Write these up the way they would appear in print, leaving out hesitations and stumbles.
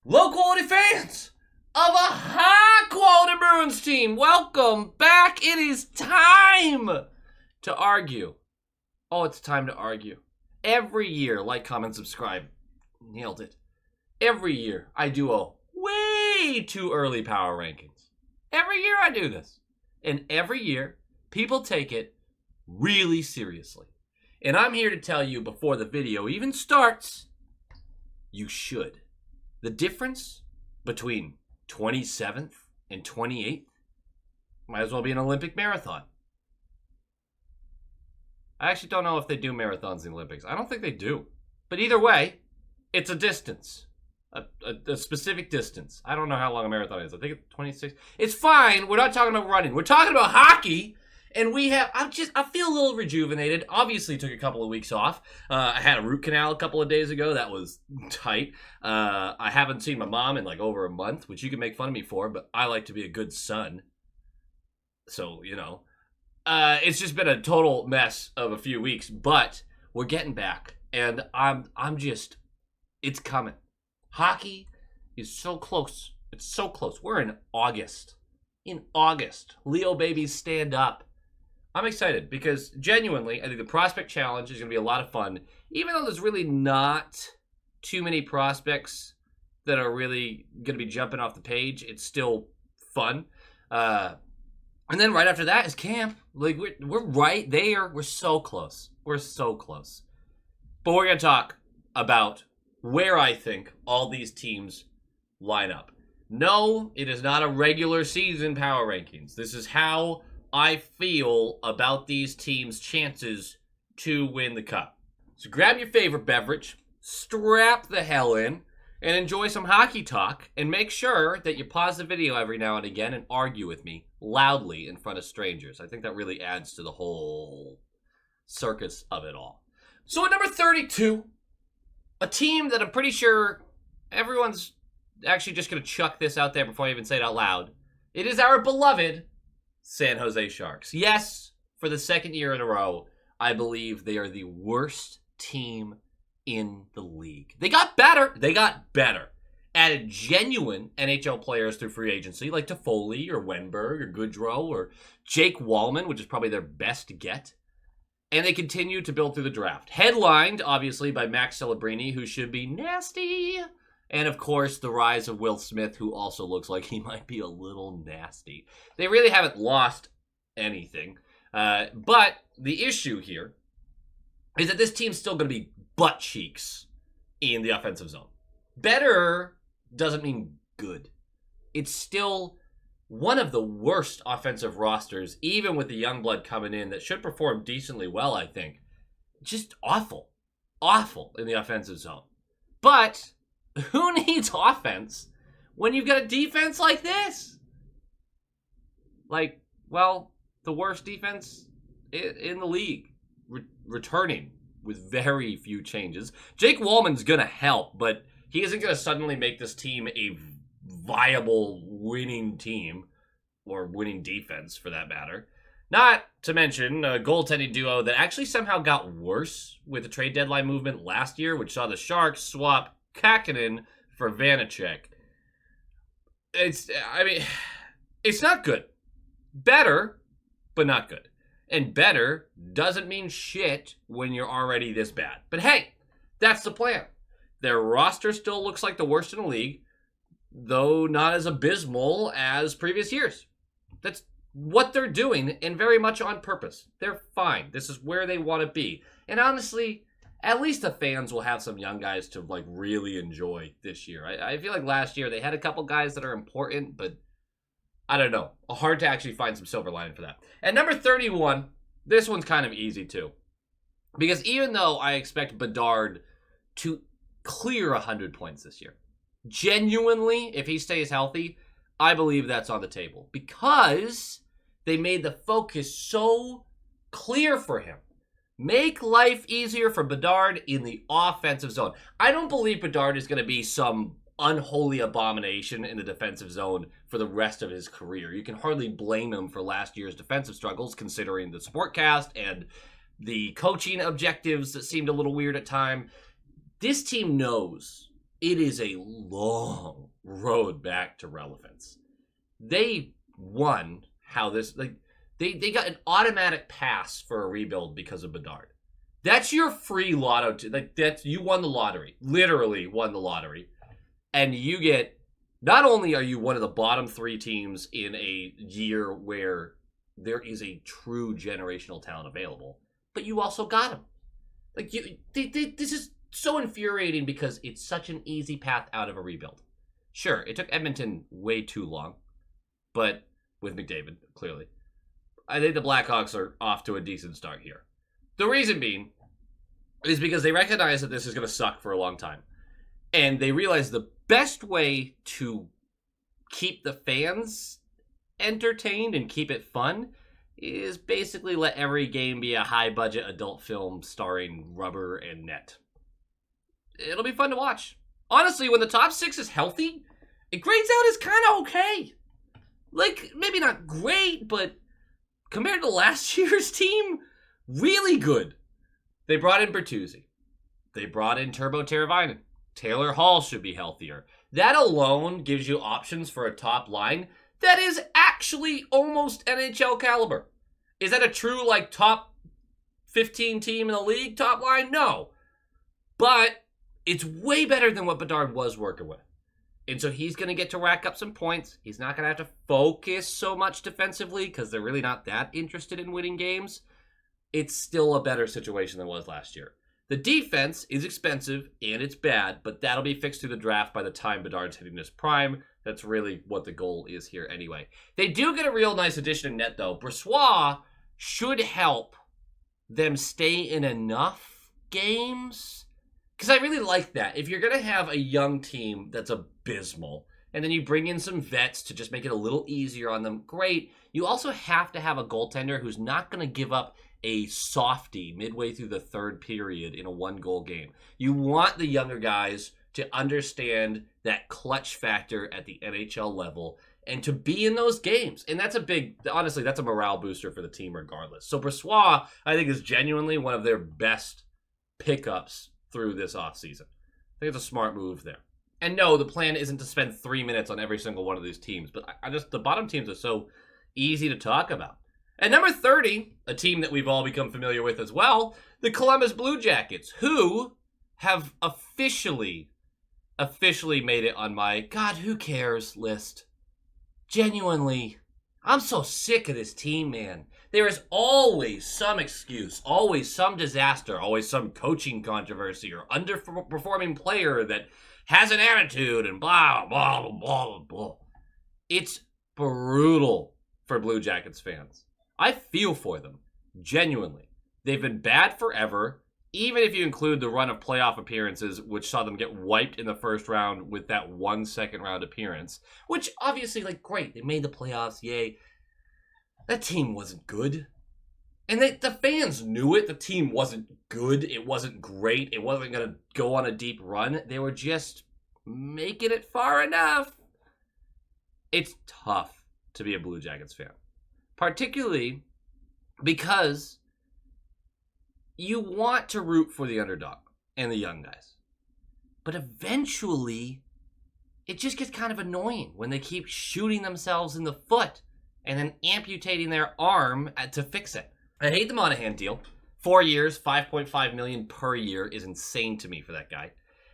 Low quality fans of a high quality Bruins team, welcome back. It is time to argue. Oh, it's time to argue. Every year, like, comment, subscribe. Nailed it. Every year, I do a way too early power rankings. Every year I do this. And every year, people take it really seriously. And I'm here to tell you before the video even starts, you should. The difference between 27th and 28th might as well be an Olympic marathon. I actually don't know if they do marathons in the Olympics. I don't think they do. But either way, it's a distance. A specific distance. I don't know how long a marathon is. I think it's 26. It's fine. We're not talking about running. We're talking about hockey. And I feel a little rejuvenated. Obviously took a couple of weeks off. I had a root canal a couple of days ago. That was tight. I haven't seen my mom in like over a month, which you can make fun of me for, but I like to be a good son. So, it's just been a total mess of a few weeks, but we're getting back. And it's coming. Hockey is so close. It's so close. We're in August. Leo babies, stand up. I'm excited because genuinely, I think the prospect challenge is going to be a lot of fun. Even though there's really not too many prospects that are really going to be jumping off the page, it's still fun. And then right after that is camp. Like we're right there. We're so close. But we're going to talk about where I think all these teams line up. No, it is not a regular season power rankings. This is how I feel about these teams' chances to win the cup. So grab your favorite beverage, strap the hell in, and enjoy some hockey talk, and make sure that you pause the video every now and again and argue with me loudly in front of strangers. I think that really adds to the whole circus of it all. So at number 32, a team that I'm pretty sure everyone's actually just going to chuck this out there before I even say it out loud. It is our beloved San Jose Sharks. Yes, for the second year in a row, I believe they are the worst team in the league. They got better. Added genuine NHL players through free agency, like Toffoli or Wenberg or Goodrow or Jake Wallman, which is probably their best get. And they continue to build through the draft. Headlined, obviously, by Max Celebrini, who should be nasty. And, of course, the rise of Will Smith, who also looks like he might be a little nasty. They really haven't lost anything. But the issue here is that this team's still going to be butt cheeks in the offensive zone. Better doesn't mean good. It's still one of the worst offensive rosters, even with the young blood coming in, that should perform decently well, I think. Just awful. Awful in the offensive zone. But who needs offense when you've got a defense like this? The worst defense in the league. Returning with very few changes. Jake Wallman's going to help, but he isn't going to suddenly make this team a viable winning team, or winning defense for that matter. Not to mention a goaltending duo that actually somehow got worse with the trade deadline movement last year, which saw the Sharks swap Kakinen for Vanacek. It's not good. Better, but not good. And better doesn't mean shit when you're already this bad. But hey, that's the plan. Their roster still looks like the worst in the league, though not as abysmal as previous years. That's what they're doing, and very much on purpose. They're fine. This is where they want to be. And honestly, at least the fans will have some young guys to really enjoy this year. I feel like last year they had a couple guys that are important, but I don't know. Hard to actually find some silver lining for that. At number 31, this one's kind of easy too. Because even though I expect Bedard to clear 100 points this year, genuinely, if he stays healthy, I believe that's on the table. Because they made the focus so clear for him. Make life easier for Bedard in the offensive zone. I don't believe Bedard is going to be some unholy abomination in the defensive zone for the rest of his career. You can hardly blame him for last year's defensive struggles, considering the support cast and the coaching objectives that seemed a little weird at time. This team knows it is a long road back to relevance. They won how this, like, they got an automatic pass for a rebuild because of Bedard. That's your free lotto. You won the lottery. Literally won the lottery. And you get, not only are you one of the bottom 3 teams in a year where there is a true generational talent available, but you also got him. Like, this is so infuriating because it's such an easy path out of a rebuild. Sure, it took Edmonton way too long, but with McDavid, clearly. I think the Blackhawks are off to a decent start here. The reason being is because they recognize that this is going to suck for a long time. And they realize the best way to keep the fans entertained and keep it fun is basically let every game be a high-budget adult film starring rubber and net. It'll be fun to watch. Honestly, when the top 6 is healthy, it grades out as kind of okay. Like, maybe not great, but compared to last year's team, really good. They brought in Bertuzzi. They brought in Turbo Teravainen. Taylor Hall should be healthier. That alone gives you options for a top line that is actually almost NHL caliber. Is that a true, like, top 15 team in the league top line? No. But it's way better than what Bedard was working with. And so he's going to get to rack up some points. He's not going to have to focus so much defensively because they're really not that interested in winning games. It's still a better situation than it was last year. The defense is expensive and it's bad, but that'll be fixed through the draft by the time Bedard's hitting his prime. That's really what the goal is here anyway. They do get a real nice addition in net, though. Brossoit should help them stay in enough games. Because I really like that. If you're going to have a young team that's abysmal, and then you bring in some vets to just make it a little easier on them, great. You also have to have a goaltender who's not going to give up a softie midway through the third period in a 1-goal game. You want the younger guys to understand that clutch factor at the NHL level and to be in those games. And that's honestly, that's a morale booster for the team regardless. So Brossoit, I think, is genuinely one of their best pickups through this offseason. I think it's a smart move there. And no, the plan isn't to spend 3 minutes on every single one of these teams, but the bottom teams are so easy to talk about. At number 30, a team that we've all become familiar with as well, the Columbus Blue Jackets, who have officially made it on my God, who cares list. Genuinely, I'm so sick of this team, man. There is always some excuse, always some disaster, always some coaching controversy or underperforming player that has an attitude and blah, blah, blah, blah, blah. It's brutal for Blue Jackets fans. I feel for them, genuinely. They've been bad forever, even if you include the run of playoff appearances, which saw them get wiped in the first round with that 1 second-round appearance, which obviously, like, great, they made the playoffs, yay. That team wasn't good. And the fans knew it. The team wasn't good. It wasn't great. It wasn't going to go on a deep run. They were just making it far enough. It's tough to be a Blue Jackets fan. Particularly because you want to root for the underdog and the young guys. But eventually, it just gets kind of annoying when they keep shooting themselves in the foot and then amputating their arm to fix it. I hate the Monahan deal. 4 years, $5.5 million per year is insane to me for that guy.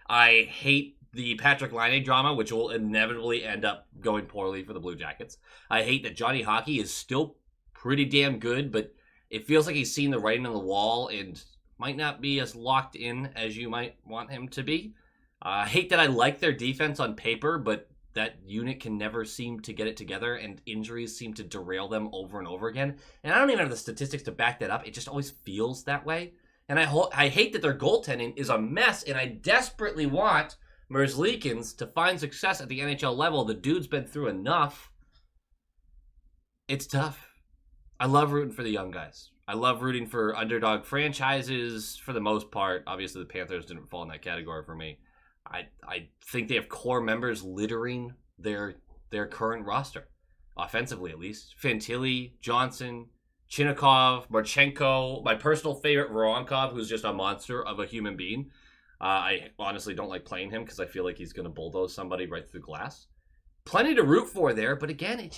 I hate the Patrick Laine drama, which will inevitably end up going poorly for the Blue Jackets. I hate that Johnny Hockey is still pretty damn good, but it feels like he's seen the writing on the wall and might not be as locked in as you might want him to be. I hate that I like their defense on paper, but that unit can never seem to get it together, and injuries seem to derail them over and over again. And I don't even have the statistics to back that up. It just always feels that way. And I hate that their goaltending is a mess, and I desperately want Merzlikins to find success at the NHL level. The dude's been through enough. It's tough. I love rooting for the young guys. I love rooting for underdog franchises for the most part. Obviously, the Panthers didn't fall in that category for me. I think they have core members littering their current roster, offensively at least. Fantilli, Johnson, Chinnikov, Marchenko, my personal favorite, Voronkov, who's just a monster of a human being. I honestly don't like playing him because I feel like he's going to bulldoze somebody right through the glass. Plenty to root for there, but again,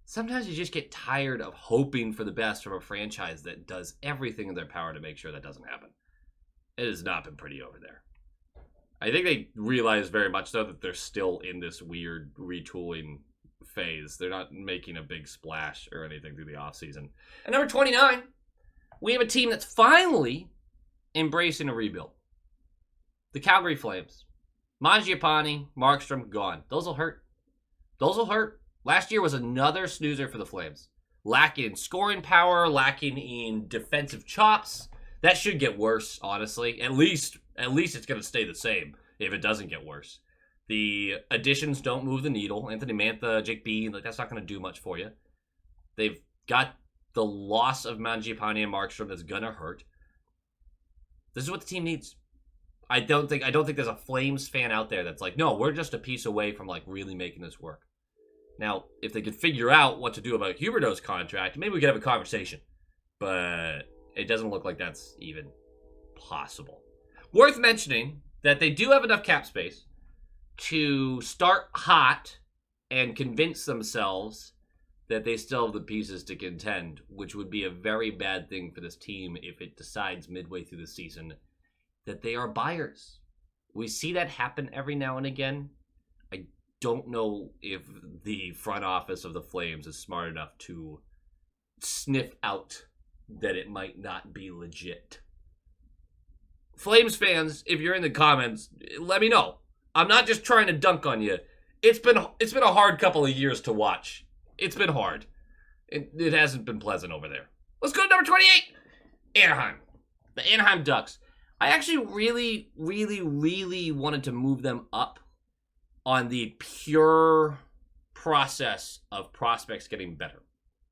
sometimes you just get tired of hoping for the best from a franchise that does everything in their power to make sure that doesn't happen. It has not been pretty over there. I think they realize very much, though, that they're still in this weird retooling phase. They're not making a big splash or anything through the offseason. At number 29, we have a team that's finally embracing a rebuild. The Calgary Flames. Mangiapane, Markstrom, gone. Those will hurt. Last year was another snoozer for the Flames. Lacking in scoring power, lacking in defensive chops. That should get worse, honestly. At least it's going to stay the same if it doesn't get worse. The additions don't move the needle. Anthony Mantha, Jake Bean, that's not going to do much for you. They've got the loss of Mangiapane and Markstrom that's going to hurt. This is what the team needs. I don't think there's a Flames fan out there that's like, no, we're just a piece away from really making this work. Now, if they could figure out what to do about Huberdeau's contract, maybe we could have a conversation. But it doesn't look like that's even possible. Worth mentioning that they do have enough cap space to start hot and convince themselves that they still have the pieces to contend, which would be a very bad thing for this team if it decides midway through the season that they are buyers. We see that happen every now and again. I don't know if the front office of the Flames is smart enough to sniff out that it might not be legit. Flames fans, if you're in the comments, let me know. I'm not just trying to dunk on you. It's been a hard couple of years to watch. It's been hard. It hasn't been pleasant over there. Let's go to number 28. Anaheim. The Anaheim Ducks. I actually really, really, really wanted to move them up on the pure process of prospects getting better.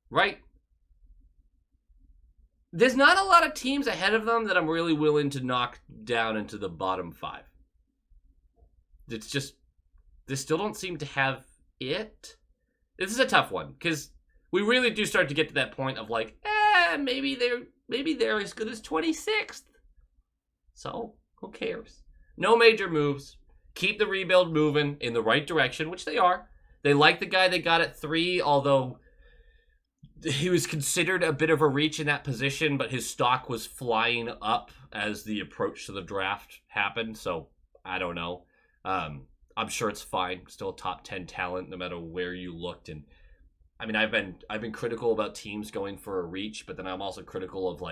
Right? There's not a lot of teams ahead of them that I'm really willing to knock down into the bottom 5. It's just, they still don't seem to have it. This is a tough one, because we really do start to get to that point of maybe they're as good as 26th. So, who cares? No major moves. Keep the rebuild moving in the right direction, which they are. They like the guy they got at 3, although he was considered a bit of a reach in that position, but his stock was flying up as the approach to the draft happened, so I don't know. I'm sure it's fine. Still a top 10 talent no matter where you looked. And I mean, I've been critical about teams going for a reach, but then I'm also critical of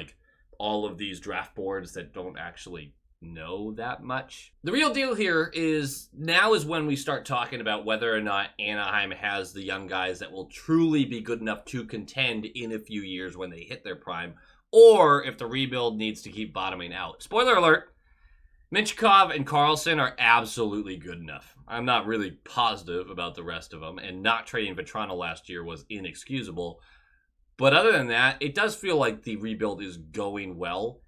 all of these draft boards that don't actually know that much. The real deal here is now is when we start talking about whether or not Anaheim has the young guys that will truly be good enough to contend in a few years when they hit their prime, or if the rebuild needs to keep bottoming out. Spoiler alert, Minchikov and Carlson are absolutely good enough. I'm not really positive about the rest of them, and not trading Vetrano last year was inexcusable. But other than that, it does feel like the rebuild is going well.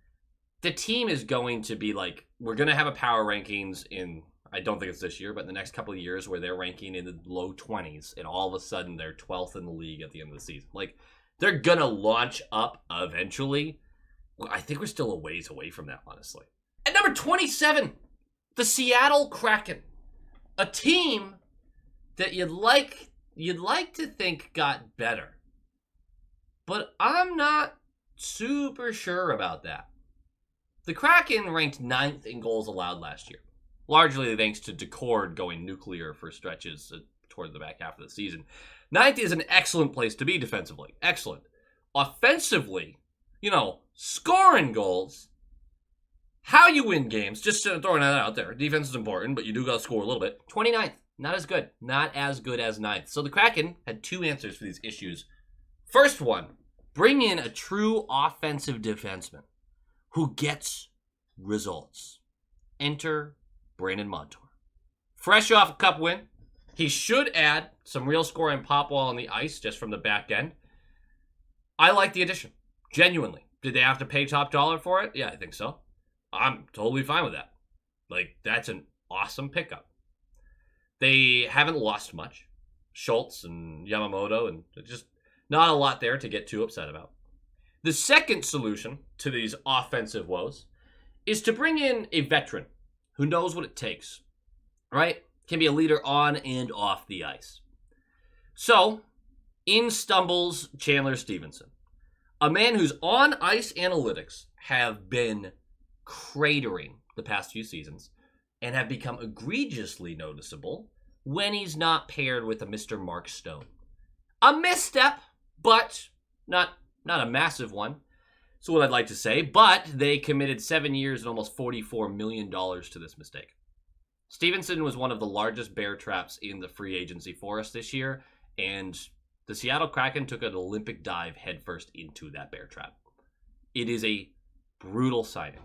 The team is going to be we're going to have a power rankings in, I don't think it's this year, but in the next couple of years where they're ranking in the low 20s, and all of a sudden they're 12th in the league at the end of the season. They're going to launch up eventually. Well, I think we're still a ways away from that, honestly. At number 27, the Seattle Kraken. A team that you'd like to think got better. But I'm not super sure about that. The Kraken ranked 9th in goals allowed last year, largely thanks to Decord going nuclear for stretches toward the back half of the season. 9th is an excellent place to be defensively. Excellent. Offensively, scoring goals, how you win games, just throwing that out there. Defense is important, but you do got to score a little bit. 29th, not as good. Not as good as 9th. So the Kraken had 2 answers for these issues. First one, bring in a true offensive defenseman who gets results. Enter Brandon Montour. Fresh off a cup win, he should add some real scoring pop while on the ice just from the back end. I like the addition. Genuinely. Did they have to pay top dollar for it? Yeah, I think so. I'm totally fine with that. That's an awesome pickup. They haven't lost much. Schultz and Yamamoto, and just not a lot there to get too upset about. The second solution to these offensive woes is to bring in a veteran who knows what it takes, right? Can be a leader on and off the ice. So, in stumbles Chandler Stevenson, a man whose on-ice analytics have been cratering the past few seasons and have become egregiously noticeable when he's not paired with a Mr. Mark Stone. A misstep, but not a massive one. That's what I'd like to say, but they committed 7 years and almost $44 million to this mistake. Stevenson was one of the largest bear traps in the free agency for us this year, and the Seattle Kraken took an Olympic dive headfirst into that bear trap. It is a brutal signing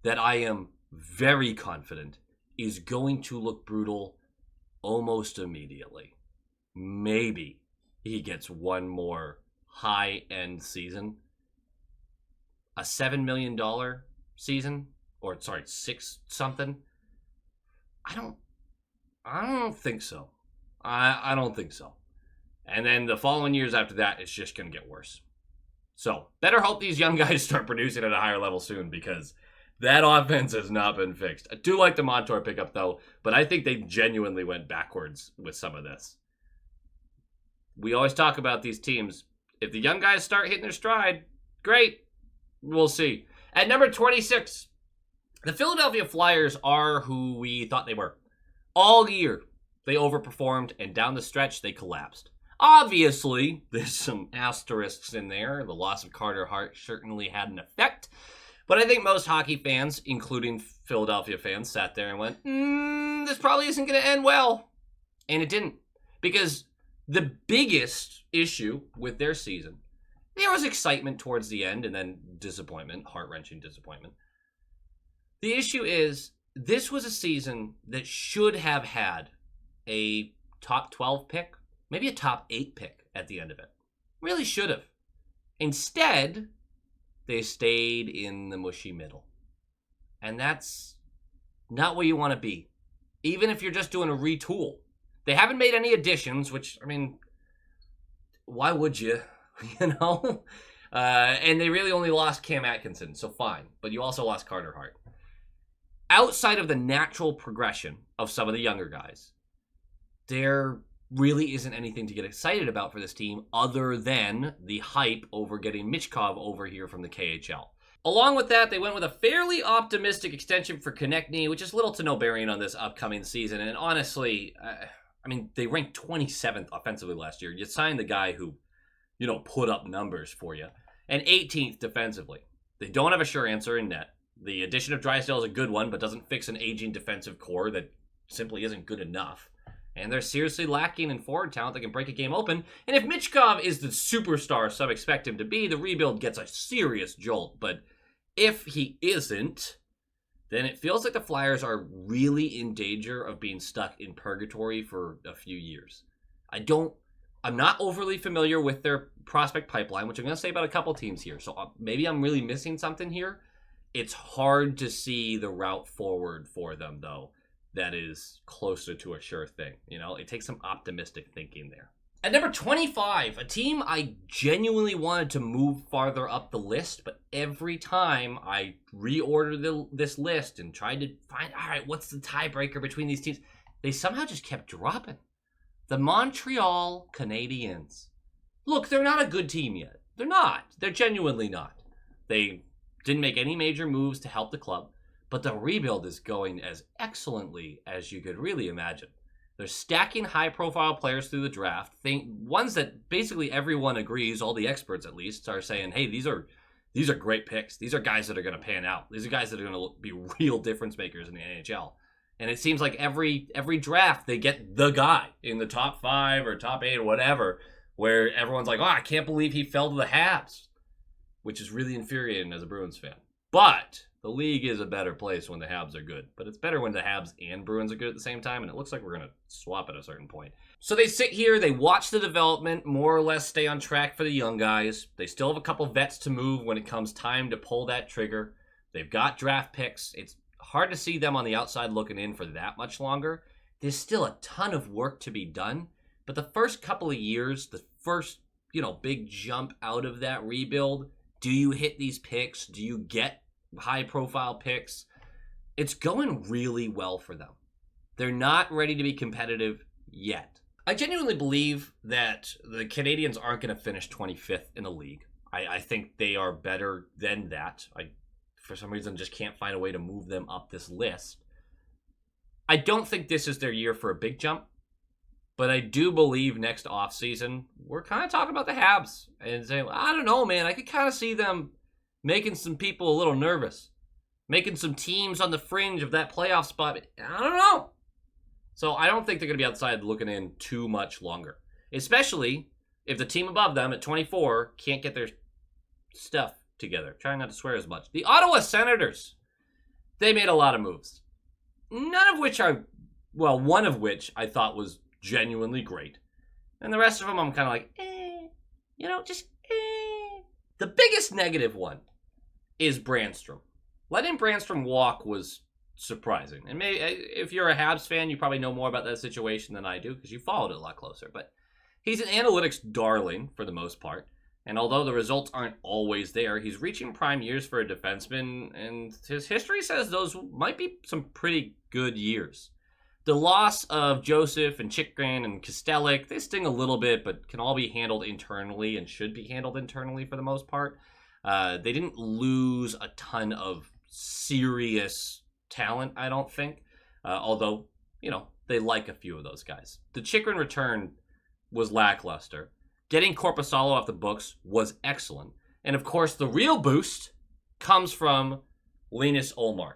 that I am very confident is going to look brutal almost immediately. Maybe he gets one more high-end season. A $7 million season, or sorry, 6 something. I don't think so. I don't think so. And then the following years after that, it's just going to get worse. So, better hope these young guys start producing at a higher level soon, because that offense has not been fixed. I do like the Montour pickup, though, but I think they genuinely went backwards with some of this. We always talk about these teams. If the young guys start hitting their stride, great. We'll see. At number 26, the Philadelphia Flyers are who we thought they were. All year, they overperformed, and down the stretch, they collapsed. Obviously, there's some asterisks in there. The loss of Carter Hart certainly had an effect. But I think most hockey fans, including Philadelphia fans, sat there and went, this probably isn't going to end well. And it didn't. Because the biggest issue with their season, there was excitement towards the end and then disappointment, heart-wrenching disappointment. The issue is, this was a season that should have had a top 12 pick, maybe a top 8 pick at the end of it. Really should have. Instead, they stayed in the mushy middle. And that's not where you want to be. Even if you're just doing a retool. They haven't made any additions, which, I mean, why would you? You know? And they really only lost Cam Atkinson, so fine. But you also lost Carter Hart. Outside of the natural progression of some of the younger guys, there really isn't anything to get excited about for this team other than the hype over getting Michkov over here from the KHL. Along with that, they went with a fairly optimistic extension for Konechny, which is little to no bearing on this upcoming season. And honestly, I mean, they ranked 27th offensively last year. You signed the guy who, you know, put up numbers for you. And 18th defensively. They don't have a sure answer in net. The addition of Drysdale is a good one, but doesn't fix an aging defensive core that simply isn't good enough. And they're seriously lacking in forward talent that can break a game open. And if Michkov is the superstar some expect him to be, the rebuild gets a serious jolt. But if he isn't, then it feels like the Flyers are really in danger of being stuck in purgatory for a few years. I'm not overly familiar with their prospect pipeline, which I'm going to say about a couple teams here. So maybe I'm really missing something here. It's hard to see the route forward for them, though, that is closer to a sure thing. You know, it takes some optimistic thinking there. At number 25, a team I genuinely wanted to move farther up the list, but every time I reordered this list and tried to find, all right, what's the tiebreaker between these teams, they somehow just kept dropping. The Montreal Canadiens. Look, they're not a good team yet. They're not. They're genuinely not. They didn't make any major moves to help the club, but the rebuild is going as excellently as you could really imagine. They're stacking high-profile players through the draft, ones that basically everyone agrees, all the experts at least, are saying, hey, these are great picks. These are guys that are going to pan out. These are guys that are going to be real difference makers in the NHL. And it seems like every draft they get the guy in the top 5 or top 8 or whatever, where everyone's like, oh, I can't believe he fell to the Habs, which is really infuriating as a Bruins fan. But the league is a better place when the Habs are good. But it's better when the Habs and Bruins are good at the same time, and it looks like we're going to swap at a certain point. So they sit here, they watch the development, more or less stay on track for the young guys. They still have a couple vets to move when it comes time to pull that trigger. They've got draft picks. It's hard to see them on the outside looking in for that much longer. There's still a ton of work to be done. But the first couple of years, the first, big jump out of that rebuild, do you hit these picks? Do you get high-profile picks. It's going really well for them. They're not ready to be competitive yet. I genuinely believe that the Canadiens aren't going to finish 25th in the league. I think they are better than that. I, for some reason, just can't find a way to move them up this list. I don't think this is their year for a big jump, but I do believe next offseason, we're kind of talking about the Habs and saying, well, I don't know, man. I could kind of see them making some people a little nervous, making some teams on the fringe of that playoff spot. I don't know. So I don't think they're going to be outside looking in too much longer, especially if the team above them at 24 can't get their stuff together. Trying not to swear as much. The Ottawa Senators, they made a lot of moves. None of which one of which I thought was genuinely great. And the rest of them I'm kind of like, just. The biggest negative one is Brandstrom. Letting Brandstrom walk was surprising. And maybe if you're a Habs fan, you probably know more about that situation than I do because you followed it a lot closer. But he's an analytics darling for the most part. And although the results aren't always there, he's reaching prime years for a defenseman, and his history says those might be some pretty good years. The loss of Joseph and Chychrun and Kostelic, they sting a little bit, but can all be handled internally and should be handled internally for the most part. They didn't lose a ton of serious talent, I don't think. Although, they like a few of those guys. The Chychrun return was lackluster. Getting Korpisalo off the books was excellent. And of course, the real boost comes from Linus Ullmark.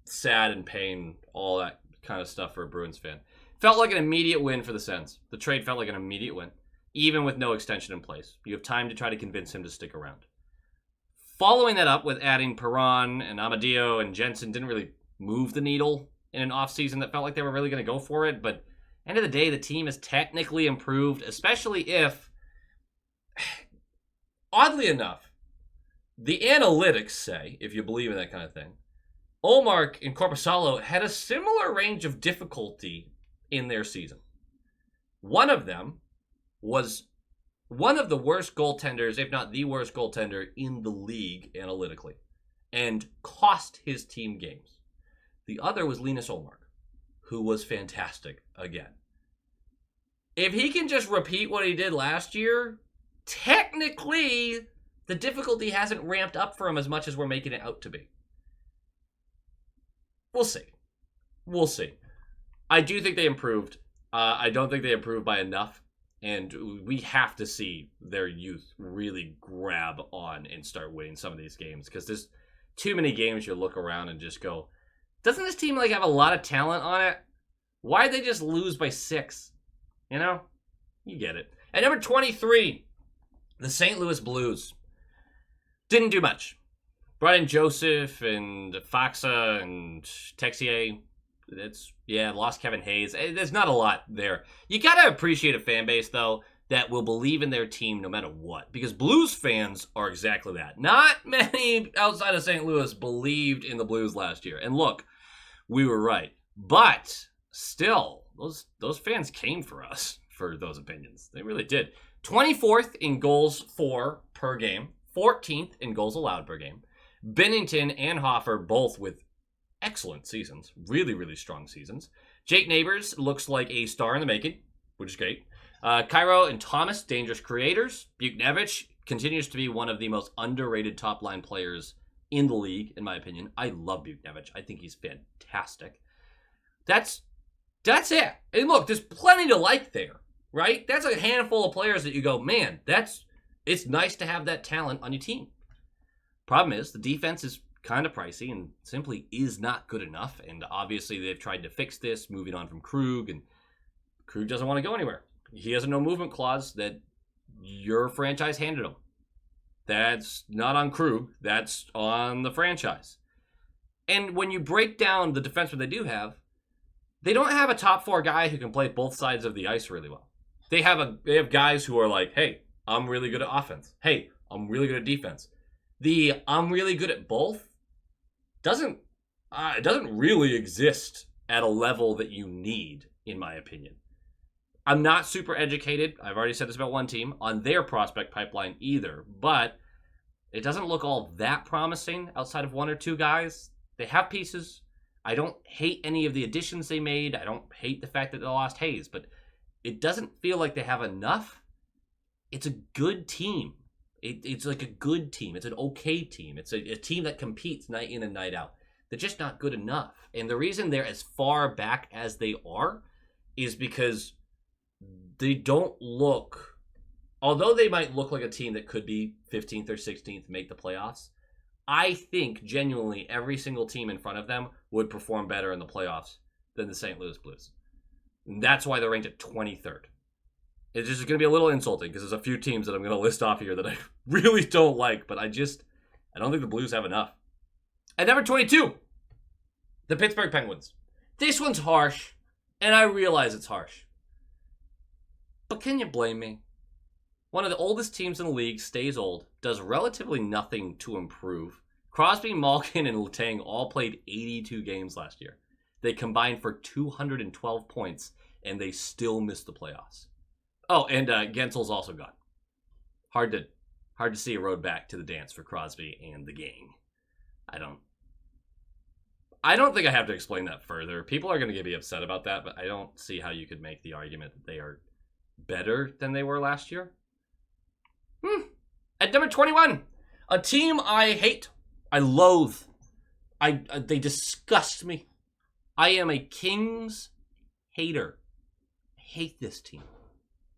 Sad and pain, all that kind of stuff for a Bruins fan. Felt like an immediate win for the Sens. The trade felt like an immediate win, even with no extension in place. You have time to try to convince him to stick around. Following that up with adding Perron and Amadio and Jensen didn't really move the needle in an offseason that felt like they were really going to go for it, but end of the day, the team is technically improved, especially if, oddly enough, the analytics say, if you believe in that kind of thing, Ullmark and Korpisalo had a similar range of difficulty in their season. One of them was one of the worst goaltenders, if not the worst goaltender in the league analytically, and cost his team games. The other was Linus Ullmark, who was fantastic again. If he can just repeat what he did last year, technically the difficulty hasn't ramped up for him as much as we're making it out to be. We'll see. I do think they improved. I don't think they improved by enough. And we have to see their youth really grab on and start winning some of these games. Because there's too many games you look around and just go, doesn't this team have a lot of talent on it? Why'd they just lose by 6? You get it. At number 23, the St. Louis Blues. Didn't do much. Brought in Joseph and Faxa and Texier. Lost Kevin Hayes. There's not a lot there. You gotta appreciate a fan base, though, that will believe in their team no matter what. Because Blues fans are exactly that. Not many outside of St. Louis believed in the Blues last year. And look, we were right. But still, those fans came for us for those opinions. They really did. 24th in goals for per game. 14th in goals allowed per game. Bennington and Hofer both with excellent seasons. Really, really strong seasons. Jake Neighbors looks like a star in the making, which is great. Cairo and Thomas, dangerous creators. Buchnevich continues to be one of the most underrated top-line players in the league, in my opinion. I love Buchnevich. I think he's fantastic. That's it. And look, there's plenty to like there, right? That's a handful of players that you go, man, it's nice to have that talent on your team. Problem is, the defense is kind of pricey and simply is not good enough. And obviously, they've tried to fix this, moving on from Krug, and Krug doesn't want to go anywhere. He has a no movement clause that your franchise handed him. That's not on Krug. That's on the franchise. And when you break down the defensemen they do have, they don't have a top 4 guy who can play both sides of the ice really well. They have guys who are like, hey, I'm really good at offense. Hey, I'm really good at defense. The I'm really good at both doesn't really exist at a level that you need, in my opinion. I'm not super educated, I've already said this about one team, on their prospect pipeline either, but It doesn't look all that promising outside of one or two guys. They have pieces. I don't hate any of the additions they made. I don't hate the fact that they lost Hayes, but it doesn't feel like they have enough. It's a good team. It's like a good team. It's an okay team. It's a team that competes night in and night out. They're just not good enough. And the reason they're as far back as they are is because they don't look, although they might look like a team that could be 15th or 16th, make the playoffs, I think genuinely every single team in front of them would perform better in the playoffs than the St. Louis Blues. And that's why they're ranked at 23rd. It's just going to be a little insulting because there's a few teams that I'm going to list off here that I really don't like, but I don't think the Blues have enough. At number 22, the Pittsburgh Penguins. This one's harsh, and I realize it's harsh. But can you blame me? One of the oldest teams in the league stays old, does relatively nothing to improve. Crosby, Malkin, and Letang all played 82 games last year. They combined for 212 points, and they still missed the playoffs. Oh, and Gensel's also gone. Hard to see a road back to the dance for Crosby and the gang. I don't think I have to explain that further. People are going to get me upset about that, but I don't see how you could make the argument that they are better than they were last year. At number 21, a team I hate, I loathe, they disgust me. I am a Kings hater. I hate this team.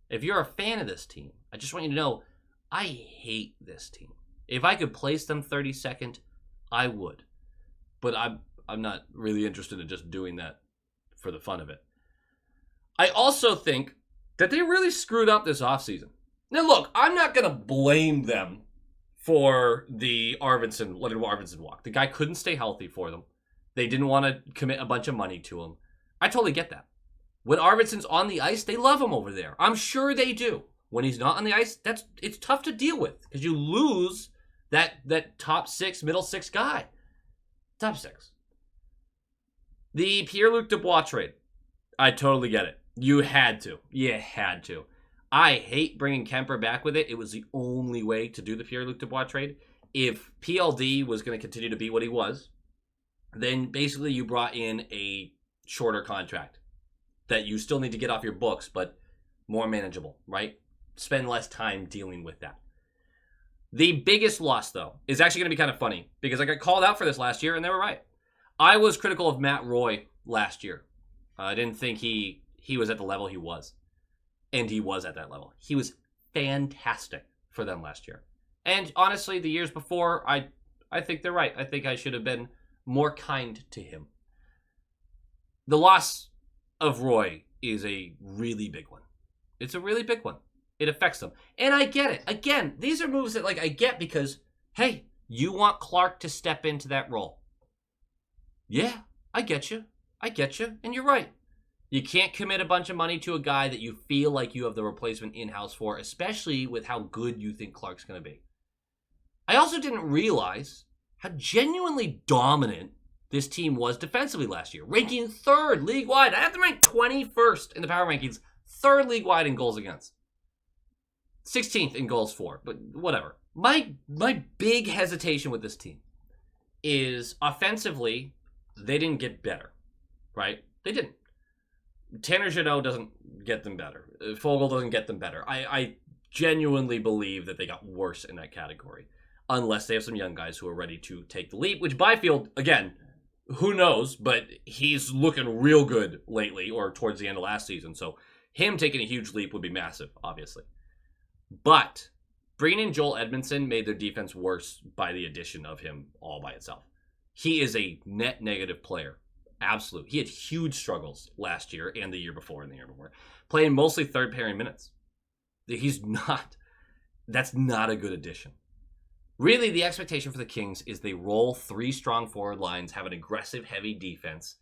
If you're a fan of this team, I just want you to know, I hate this team. If I could place them 32nd, I would. But I'm not really interested in just doing that for the fun of it. I also think that they really screwed up this offseason. Now, look, I'm not going to blame them for the Leonard Arvidsson walk. The guy couldn't stay healthy for them. They didn't want to commit a bunch of money to him. I totally get that. When Arvidsson's on the ice, they love him over there. I'm sure they do. When he's not on the ice, it's tough to deal with because you lose that top six, middle six guy. Top six. The Pierre-Luc Dubois trade. I totally get it. You had to. I hate bringing Kemper back with it. It was the only way to do the Pierre-Luc Dubois trade. If PLD was going to continue to be what he was, then basically you brought in a shorter contract that you still need to get off your books, but more manageable, right? Spend less time dealing with that. The biggest loss, though, is actually going to be kind of funny because I got called out for this last year, and they were right. I was critical of Matt Roy last year. I didn't think he was at the level he was. And he was at that level. He was fantastic for them last year. And honestly, the years before, I think they're right. I think I should have been more kind to him. The loss of Roy is a really big one. It's a really big one. It affects them. And I get it. Again, these are moves that I get because, hey, you want Clark to step into that role. Yeah, I get you. And you're right. You can't commit a bunch of money to a guy that you feel like you have the replacement in-house for, especially with how good you think Clark's going to be. I also didn't realize how genuinely dominant this team was defensively last year, ranking 3rd league-wide. I have them ranked 21st in the power rankings, 3rd league-wide in goals against, 16th in goals for, but whatever. My big hesitation with this team is offensively, they didn't get better, right? They didn't. Tanner Jeannot doesn't get them better. Fogle doesn't get them better. I genuinely believe that they got worse in that category, unless they have some young guys who are ready to take the leap, which Byfield, again, who knows, but he's looking real good lately or towards the end of last season. So him taking a huge leap would be massive, obviously. But bringing in Joel Edmondson made their defense worse by the addition of him all by itself. He is a net negative player. Absolute. He had huge struggles last year and the year before and the year before. Playing mostly third pairing minutes. That's not a good addition. Really, the expectation for the Kings is they roll 3 strong forward lines, have an aggressive, heavy defense,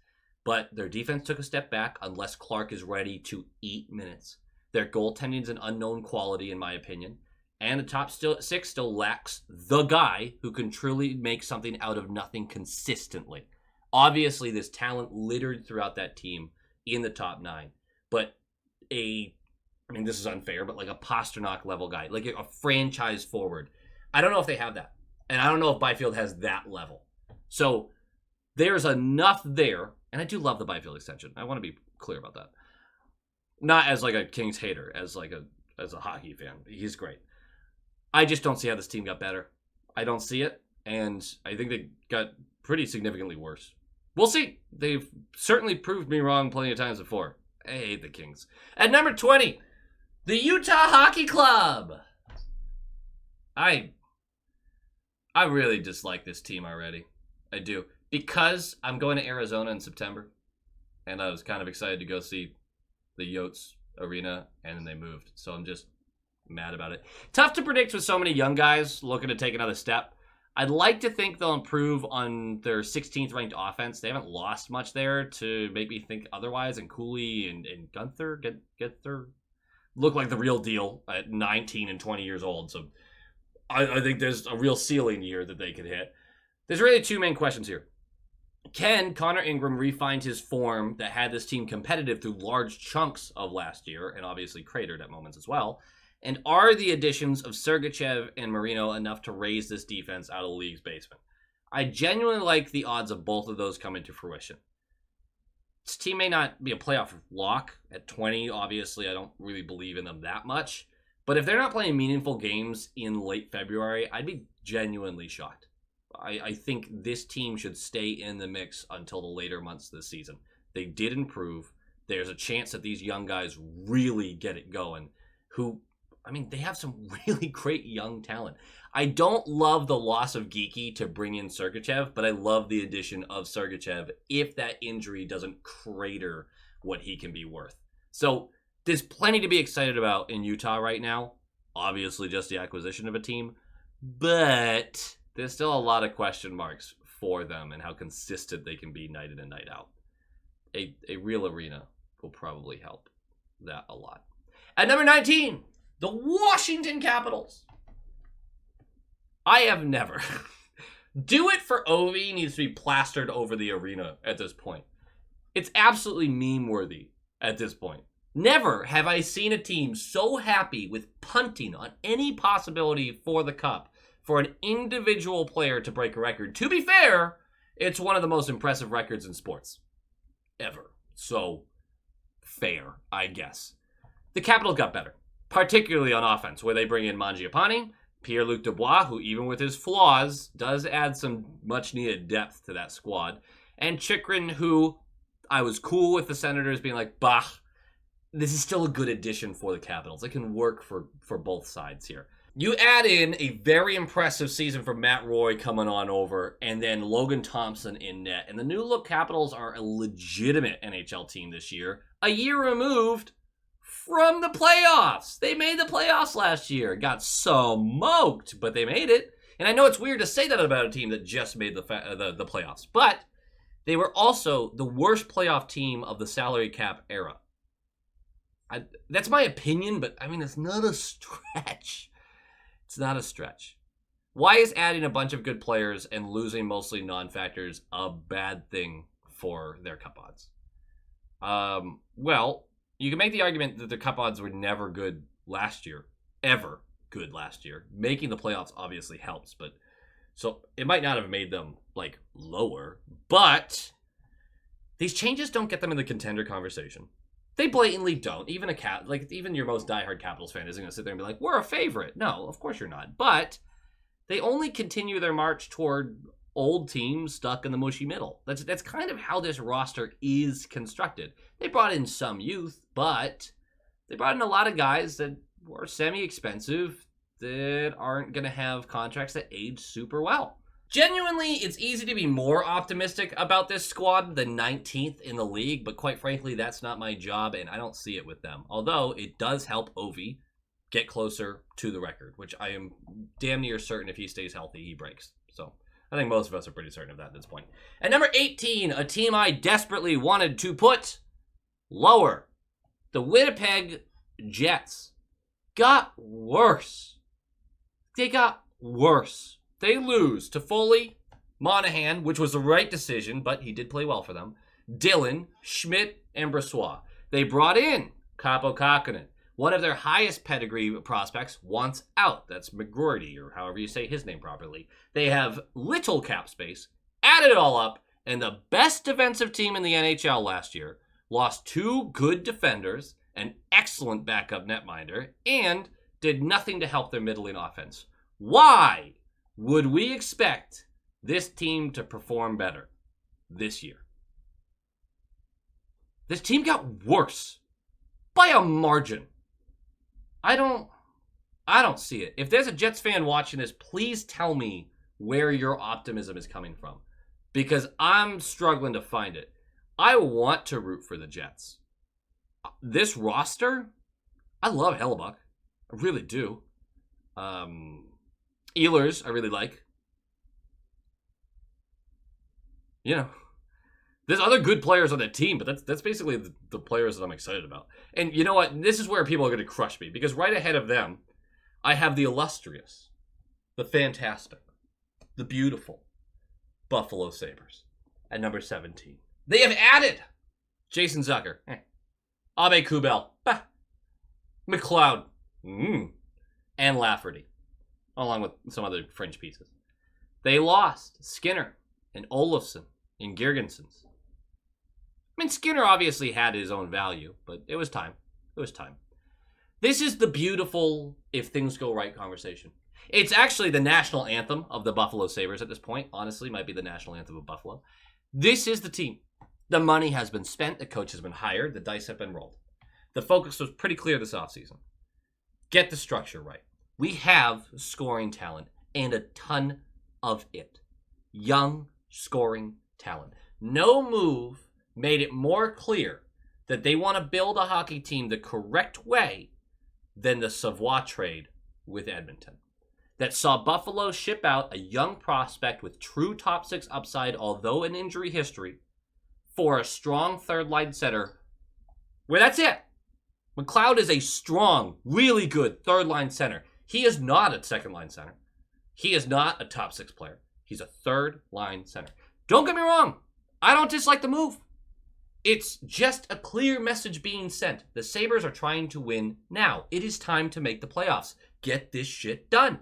but their defense took a step back unless Clark is ready to eat minutes. Their goaltending is an unknown quality, in my opinion, and the top 6 still lacks the guy who can truly make something out of nothing consistently. Obviously, there's talent littered throughout that team in the top 9, but this is unfair, but like a Pasternak level guy, like a franchise forward. I don't know if they have that. And I don't know if Byfield has that level. So there's enough there. And I do love the Byfield extension. I want to be clear about that. Not as like a Kings hater, as a hockey fan. He's great. I just don't see how this team got better. I don't see it. And I think they got pretty significantly worse. We'll see. They've certainly proved me wrong plenty of times before. I hate the Kings. At number 20, the Utah Hockey Club. I really dislike this team already. I do. Because I'm going to Arizona in September. And I was kind of excited to go see the Yotes Arena. And then they moved. So I'm just mad about it. Tough to predict with so many young guys looking to take another step. I'd like to think they'll improve on their 16th ranked offense. They haven't lost much there to make me think otherwise. And Cooley and Gunther get their look like the real deal at 19 and 20 years old. So I think there's a real ceiling year that they could hit. There's really two main questions here. Can Connor Ingram re-find his form that had this team competitive through large chunks of last year and obviously cratered at moments as well? And are the additions of Sergachev and Marino enough to raise this defense out of the league's basement? I genuinely like the odds of both of those coming to fruition. This team may not be a playoff lock at 20. Obviously, I don't really believe in them that much. But if they're not playing meaningful games in late February, I'd be genuinely shocked. I think this team should stay in the mix until the later months of the season. They did improve. There's a chance that these young guys really get it going. They have some really great young talent. I don't love the loss of Geeky to bring in Sergachev, but I love the addition of Sergachev if that injury doesn't crater what he can be worth. So there's plenty to be excited about in Utah right now. Obviously just the acquisition of a team, but there's still a lot of question marks for them and how consistent they can be night in and night out. A real arena will probably help that a lot. At number 19, the Washington Capitals. I have never. Do it for Ovi needs to be plastered over the arena at this point. It's absolutely meme-worthy at this point. Never have I seen a team so happy with punting on any possibility for the cup for an individual player to break a record. To be fair, it's one of the most impressive records in sports ever. So, fair, I guess. The Capitals got better, particularly on offense, where they bring in Mangiapane, Pierre-Luc Dubois, who even with his flaws, does add some much-needed depth to that squad, and Chychrun, who I was cool with the Senators being like, bah, this is still a good addition for the Capitals. It can work for both sides here. You add in a very impressive season for Matt Roy coming on over, and then Logan Thompson in net, and the new look Capitals are a legitimate NHL team this year, a year removed from the playoffs. They made the playoffs last year. Got smoked, but they made it. And I know it's weird to say that about a team that just made the playoffs, but they were also the worst playoff team of the salary cap era. That's my opinion, but it's not a stretch. It's not a stretch. Why is adding a bunch of good players and losing mostly non-factors a bad thing for their cup odds? Well, you can make the argument that the cup odds were never good last year. Ever good last year. Making the playoffs obviously helps, but so it might not have made them lower, but these changes don't get them in the contender conversation. They blatantly don't. Even even your most diehard Capitals fan isn't going to sit there and be like, we're a favorite. No, of course you're not. But they only continue their march toward old teams stuck in the mushy middle. That's kind of how this roster is constructed. They brought in some youth, but they brought in a lot of guys that were semi-expensive that aren't going to have contracts that age super well. Genuinely, it's easy to be more optimistic about this squad than 19th in the league, but quite frankly, that's not my job, and I don't see it with them. Although, it does help Ovi get closer to the record, which I am damn near certain if he stays healthy, he breaks. So, I think most of us are pretty certain of that at this point. At number 18, a team I desperately wanted to put lower. The Winnipeg Jets got worse. They got worse. They lose to Foley, Monahan, which was the right decision, but he did play well for them, Dillon, Schmidt, and Brossoit. They brought in Kaapo Kakkonen, One of their highest pedigree prospects wants out. That's McGroarty, or however you say his name properly. They have little cap space, added it all up, and the best defensive team in the NHL last year lost 2 good defenders, an excellent backup netminder, and did nothing to help their middling offense. Why would we expect this team to perform better this year? This team got worse by a margin. I don't see it. If there's a Jets fan watching this, please tell me where your optimism is coming from, because I'm struggling to find it. I want to root for the Jets. This roster, I love Hellebuck. I really do. Ehlers, I really like. You know, there's other good players on that team, but that's basically the players that I'm excited about. And you know what? This is where people are going to crush me, because right ahead of them, I have the illustrious, the fantastic, the beautiful Buffalo Sabres at number 17. They have added Jason Zucker, Abe Kubel, McLeod, and Lafferty, along with some other fringe pieces. They lost Skinner and Olofsson and Girgensons. I mean, Skinner obviously had his own value, but it was time. It was time. This is the beautiful if things go right conversation. It's actually the national anthem of the Buffalo Sabres at this point. Honestly, might be the national anthem of Buffalo. This is the team. The money has been spent. The coach has been hired. The dice have been rolled. The focus was pretty clear this offseason. Get the structure right. We have scoring talent and a ton of it. Young scoring talent. No move made it more clear that they want to build a hockey team the correct way than the Savoie trade with Edmonton. That saw Buffalo ship out a young prospect with true top 6 upside, although an injury history, for a strong third-line center, where that's it. McLeod is a strong, really good third-line center. He is not a second-line center. He is not a top 6 player. He's a third-line center. Don't get me wrong. I don't dislike the move. It's just a clear message being sent. The Sabres are trying to win now. It is time to make the playoffs. Get this shit done.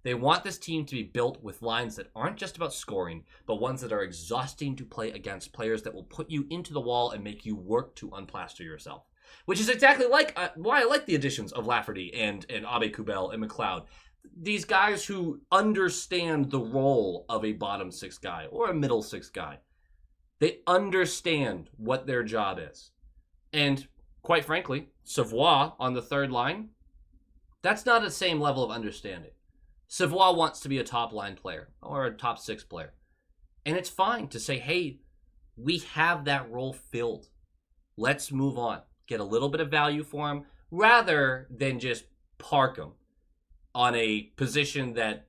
They want this team to be built with lines that aren't just about scoring, but ones that are exhausting to play against, players that will put you into the wall and make you work to unplaster yourself. Which is exactly like why I like the additions of Lafferty and Abe Kubel and McLeod. These guys who understand the role of a bottom 6 guy or a middle 6 guy. They understand what their job is. And quite frankly, Savoie on the third line, that's not the same level of understanding. Savoie wants to be a top line player or a top 6 player. And it's fine to say, hey, we have that role filled. Let's move on. Get a little bit of value for him rather than just park him on a position that,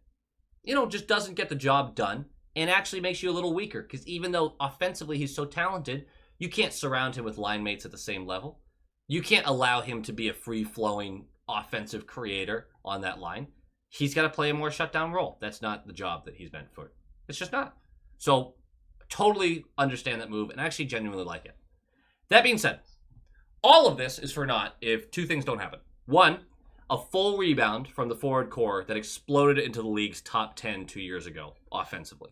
just doesn't get the job done and actually makes you a little weaker. Because even though offensively he's so talented, you can't surround him with line mates at the same level. You can't allow him to be a free-flowing offensive creator on that line. He's got to play a more shutdown role. That's not the job that he's meant for. It's just not. So, totally understand that move and actually genuinely like it. That being said, all of this is for naught if 2 things don't happen. 1, a full rebound from the forward core that exploded into the league's top 10 2 years ago, offensively.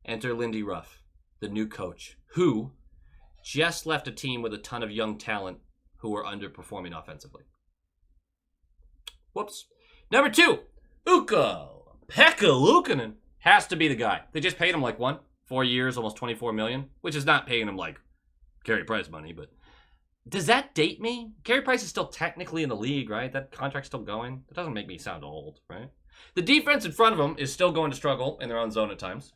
Enter Lindy Ruff, the new coach, who just left a team with a ton of young talent who were underperforming offensively. Whoops. Number 2, Ukko-Pekka Luukkonen has to be the guy. They just paid him 4 years, almost $24 million, which is not paying him Carey Price money, but does that date me? Carey Price is still technically in the league, right? That contract's still going. That doesn't make me sound old, right? The defense in front of him is still going to struggle in their own zone at times,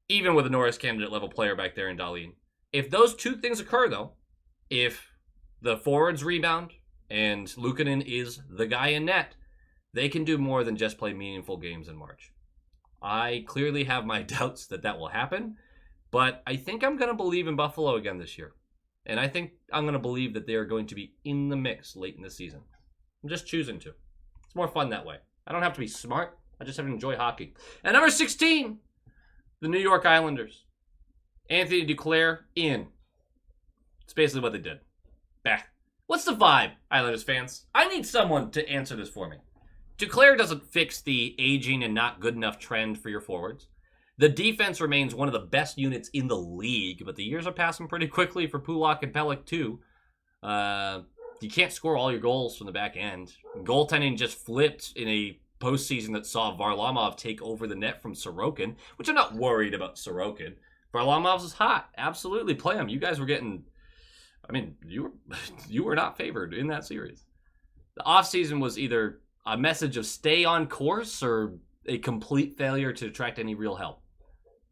even with a Norris candidate level player back there in Dahlin. If those 2 things occur, though, if the forwards rebound and Luukkonen is the guy in net, they can do more than just play meaningful games in March. I clearly have my doubts that will happen, but I think I'm going to believe in Buffalo again this year. And I think I'm going to believe that they are going to be in the mix late in the season. I'm just choosing to. It's more fun that way. I don't have to be smart. I just have to enjoy hockey. And number 16, the New York Islanders. Anthony Duclair in. It's basically what they did. Bah. What's the vibe, Islanders fans? I need someone to answer this for me. Duclair doesn't fix the aging and not good enough trend for your forwards. The defense remains one of the best units in the league, but the years are passing pretty quickly for Pulock and Pelech too. You can't score all your goals from the back end. Goaltending just flipped in a postseason that saw Varlamov take over the net from Sorokin, which I'm not worried about Sorokin. Varlamov is hot. Absolutely play him. You guys were getting... I mean, you were not favored in that series. The offseason was either a message of stay on course or a complete failure to attract any real help.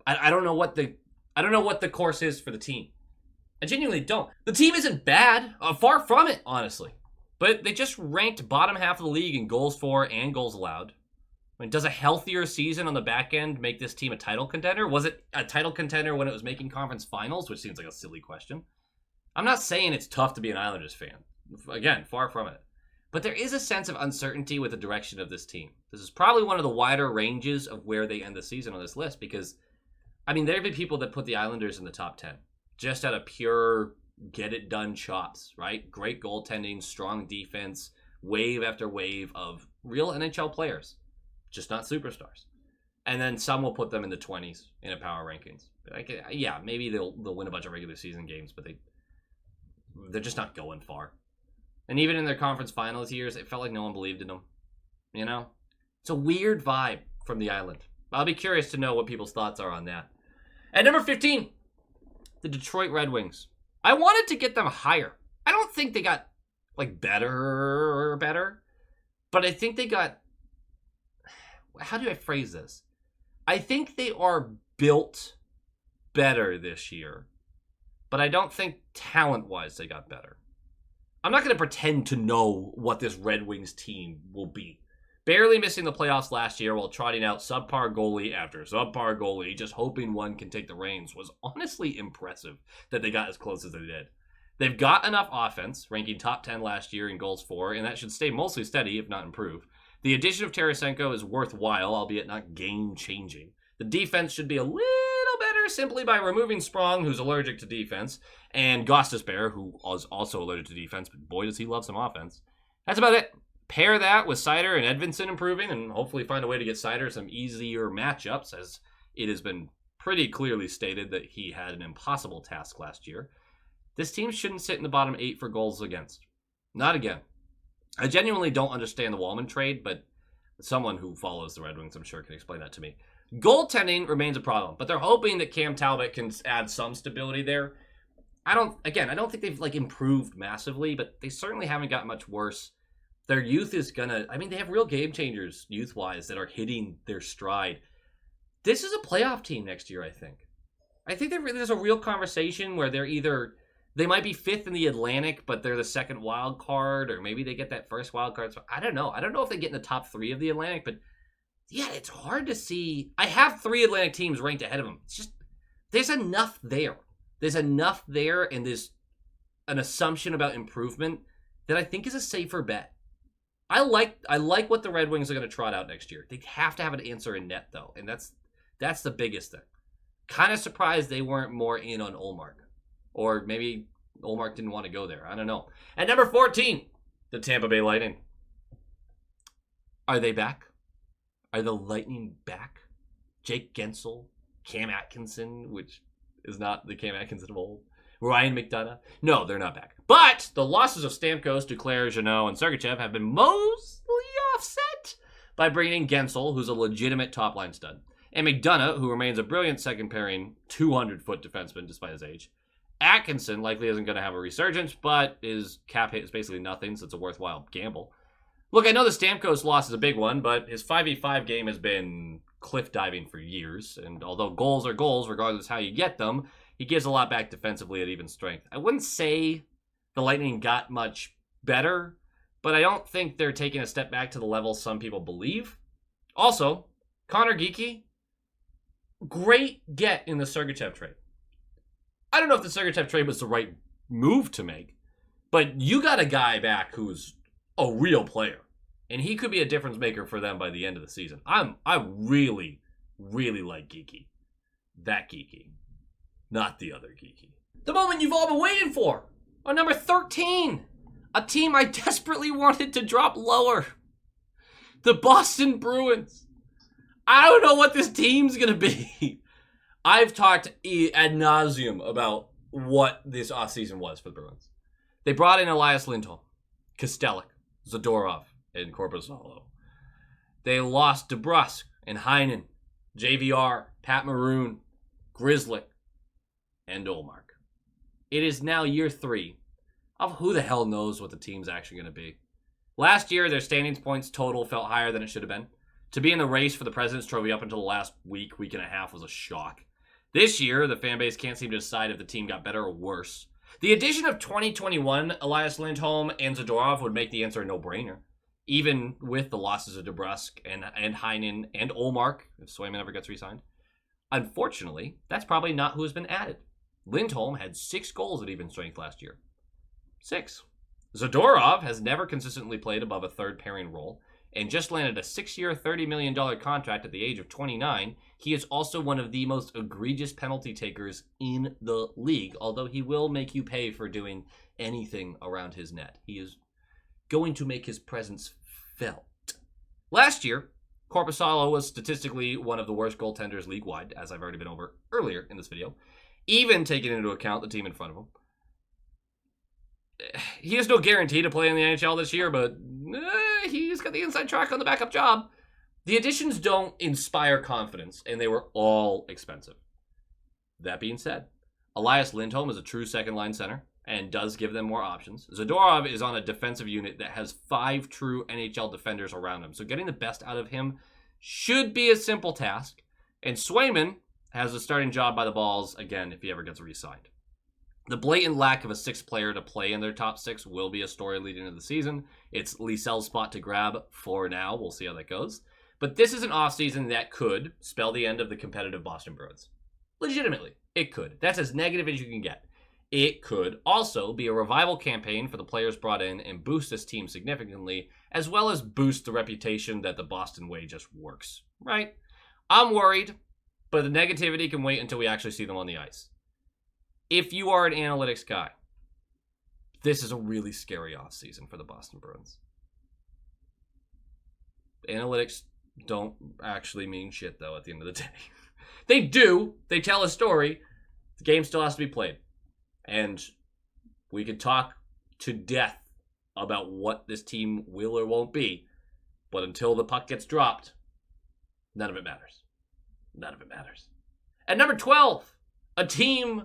I don't know what the course is for the team. I genuinely don't. The team isn't bad. Far from it, honestly. But they just ranked bottom half of the league in goals for and goals allowed. I mean, does a healthier season on the back end make this team a title contender? Was it a title contender when it was making conference finals, which seems like a silly question? I'm not saying it's tough to be an Islanders fan. Again, far from it. But there is a sense of uncertainty with the direction of this team. This is probably one of the wider ranges of where they end the season on this list because, I mean, there have been people that put the Islanders in the top 10 just out of pure get-it-done chops, right? Great goaltending, strong defense, wave after wave of real NHL players, just not superstars. And then some will put them in the 20s in a power rankings. Like, yeah, maybe they'll win a bunch of regular season games, but they're just not going far. And even in their conference finals years, it felt like no one believed in them. You know? It's a weird vibe from the island. I'll be curious to know what people's thoughts are on that. At number 15, the Detroit Red Wings. I wanted to get them higher. I don't think they got, like, better, but I think they got... How do I phrase this? I think they are built better this year, but I don't think talent-wise they got better. I'm not going to pretend to know what this Red Wings team will be. Barely missing the playoffs last year while trotting out subpar goalie after subpar goalie, just hoping one can take the reins, was honestly impressive that they got as close as they did. They've got enough offense, ranking top 10 last year in goals for, and that should stay mostly steady, if not improve. The addition of Tarasenko is worthwhile, albeit not game-changing. The defense should be a little better simply by removing Sprong, who's allergic to defense, and Gostisbehere, who is also allergic to defense, but boy does he love some offense. That's about it. Pair that with Seider and Edvinsson improving, and hopefully find a way to get Seider some easier matchups, as it has been pretty clearly stated that he had an impossible task last year. This team shouldn't sit in the bottom 8 for goals against. Not again. I genuinely don't understand the Wallman trade, but someone who follows the Red Wings, I'm sure, can explain that to me. Goaltending remains a problem, but they're hoping that Cam Talbot can add some stability there. I don't think they've improved massively, but they certainly haven't gotten much worse. Their youth is they have real game changers youth-wise that are hitting their stride. This is a playoff team next year, I think. I think there's a real conversation where they might be 5th in the Atlantic, but they're the second wild card, or maybe they get that first wild card. So I don't know. I don't know if they get in the top 3 of the Atlantic, but yeah, it's hard to see. I have 3 Atlantic teams ranked ahead of them. It's just, there's enough there. There's enough there, and there's an assumption about improvement that I think is a safer bet. I like what the Red Wings are going to trot out next year. They have to have an answer in net, though, and that's the biggest thing. Kind of surprised they weren't more in on Ullmark. Or maybe Ullmark didn't want to go there. I don't know. At number 14, the Tampa Bay Lightning. Are they back? Are the Lightning back? Jake Gensel, Cam Atkinson, which is not the Cam Atkinson of old. Ryan McDonough. No, they're not back. But the losses of Stamkos, Duclair, Jeannot, and Sergachev have been mostly offset by bringing in Gensel, who's a legitimate top-line stud, and McDonough, who remains a brilliant second-pairing 200-foot defenseman despite his age. Atkinson likely isn't going to have a resurgence, but his cap hit is basically nothing, so it's a worthwhile gamble. Look, I know the Stamkos loss is a big one, but his 5v5 game has been cliff diving for years, and although goals are goals, regardless how you get them, he gives a lot back defensively at even strength. I wouldn't say the Lightning got much better, but I don't think they're taking a step back to the level some people believe. Also, Connor Geekie, great get in the Sergachev trade. I don't know if the Sergachev trade was the right move to make, but you got a guy back who's a real player, and he could be a difference maker for them by the end of the season. I really, really like Geekie. That Geekie. Not the other Geekie. The moment you've all been waiting for. On number 13, A team I desperately wanted to drop lower. The Boston Bruins. I don't know what this team's going to be. I've talked ad nauseum about what this offseason was for the Bruins. They brought in Elias Lindholm, Kostelic, Zadorov, and Korpisalo. They lost DeBrusk and Heinen, JVR, Pat Maroon, Grizzly, and Olmark. It is now year 3 of who the hell knows what the team's actually going to be. Last year, their standings points total felt higher than it should have been. To be in the race for the President's Trophy up until the last week and a half was a shock. This year, the fan base can't seem to decide if the team got better or worse. The addition of 2021 Elias Lindholm and Zadorov would make the answer a no-brainer, even with the losses of DeBrusk and Heinen and Olmark, if Swayman ever gets re-signed. Unfortunately, that's probably not who has been added. Lindholm had 6 goals at even strength last year. 6. Zadorov has never consistently played above a third pairing role and just landed a 6-year, $30 million contract at the age of 29. He is also one of the most egregious penalty takers in the league, although he will make you pay for doing anything around his net. He is going to make his presence felt. Last year, Korpisalo was statistically one of the worst goaltenders league-wide, as I've already been over earlier in this video, even taking into account the team in front of him. He has no guarantee to play in the NHL this year, but he's got the inside track on the backup job. The additions don't inspire confidence, and they were all expensive. That being said, Elias Lindholm is a true second-line center and does give them more options. Zadorov is on a defensive unit that has 5 true NHL defenders around him, so getting the best out of him should be a simple task. And Swayman has a starting job by the balls, again, if he ever gets re-signed. The blatant lack of a 6th player to play in their top 6 will be a story leading into the season. It's Liesel's spot to grab for now. We'll see how that goes. But this is an offseason that could spell the end of the competitive Boston Bruins. Legitimately, it could. That's as negative as you can get. It could also be a revival campaign for the players brought in and boost this team significantly, as well as boost the reputation that the Boston way just works, right? I'm worried, but the negativity can wait until we actually see them on the ice. If you are an analytics guy, this is a really scary offseason for the Boston Bruins. Analytics don't actually mean shit, though, at the end of the day. They do. They tell a story. The game still has to be played. And we could talk to death about what this team will or won't be. But until the puck gets dropped, none of it matters. None of it matters. At number 12, a team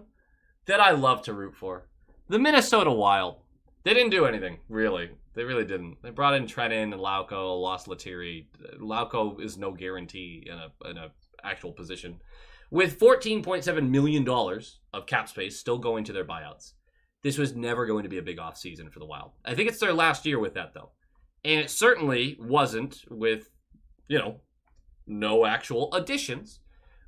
that I love to root for. The Minnesota Wild. They didn't do anything, really. They really didn't. They brought in Trenton and Lauko, lost Lethierry. Lauko is no guarantee in a actual position. With $14.7 million of cap space still going to their buyouts. This was never going to be a big offseason for the Wild. I think it's their last year with that, though. And it certainly wasn't with, no actual additions.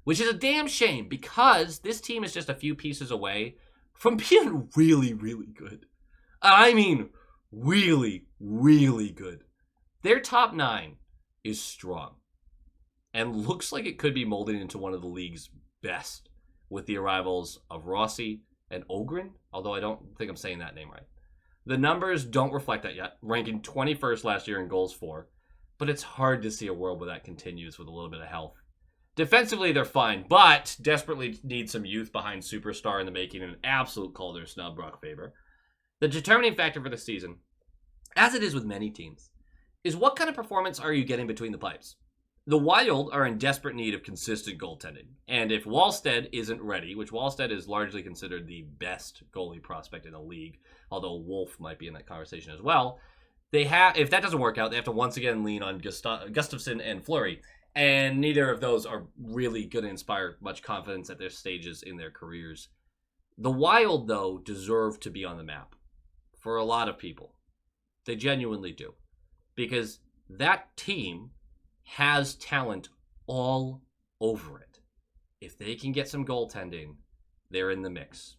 Which is a damn shame because this team is just a few pieces away from being really, really good. I mean, really, really good. Their top 9 is strong and looks like it could be molding into one of the league's best with the arrivals of Rossi and Ogren, although I don't think I'm saying that name right. The numbers don't reflect that yet, ranking 21st last year in goals for, but it's hard to see a world where that continues with a little bit of health. Defensively, they're fine, but desperately need some youth behind superstar in the making and an absolute Calder snub, Brock Faber. The determining factor for the season, as it is with many teams, is what kind of performance are you getting between the pipes? The Wild are in desperate need of consistent goaltending, and if Wallstead isn't ready, which Wallstead is largely considered the best goalie prospect in the league, although Wolf might be in that conversation as well, if that doesn't work out, they have to once again lean on Gustafsson and Fleury. And neither of those are really going to inspire much confidence at their stages in their careers. The Wild, though, deserve to be on the map for a lot of people. They genuinely do. Because that team has talent all over it. If they can get some goaltending, they're in the mix.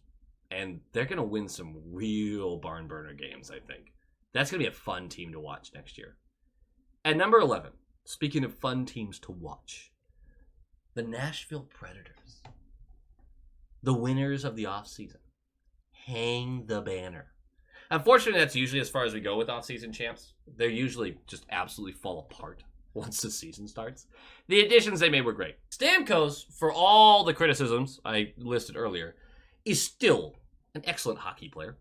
And they're going to win some real barn burner games, I think. That's going to be a fun team to watch next year. At number 11, speaking of fun teams to watch, the Nashville Predators. The winners of the offseason. Hang the banner. Unfortunately, that's usually as far as we go with off-season champs. They're usually just absolutely fall apart once the season starts. The additions they made were great. Stamkos, for all the criticisms I listed earlier, is still an excellent hockey player.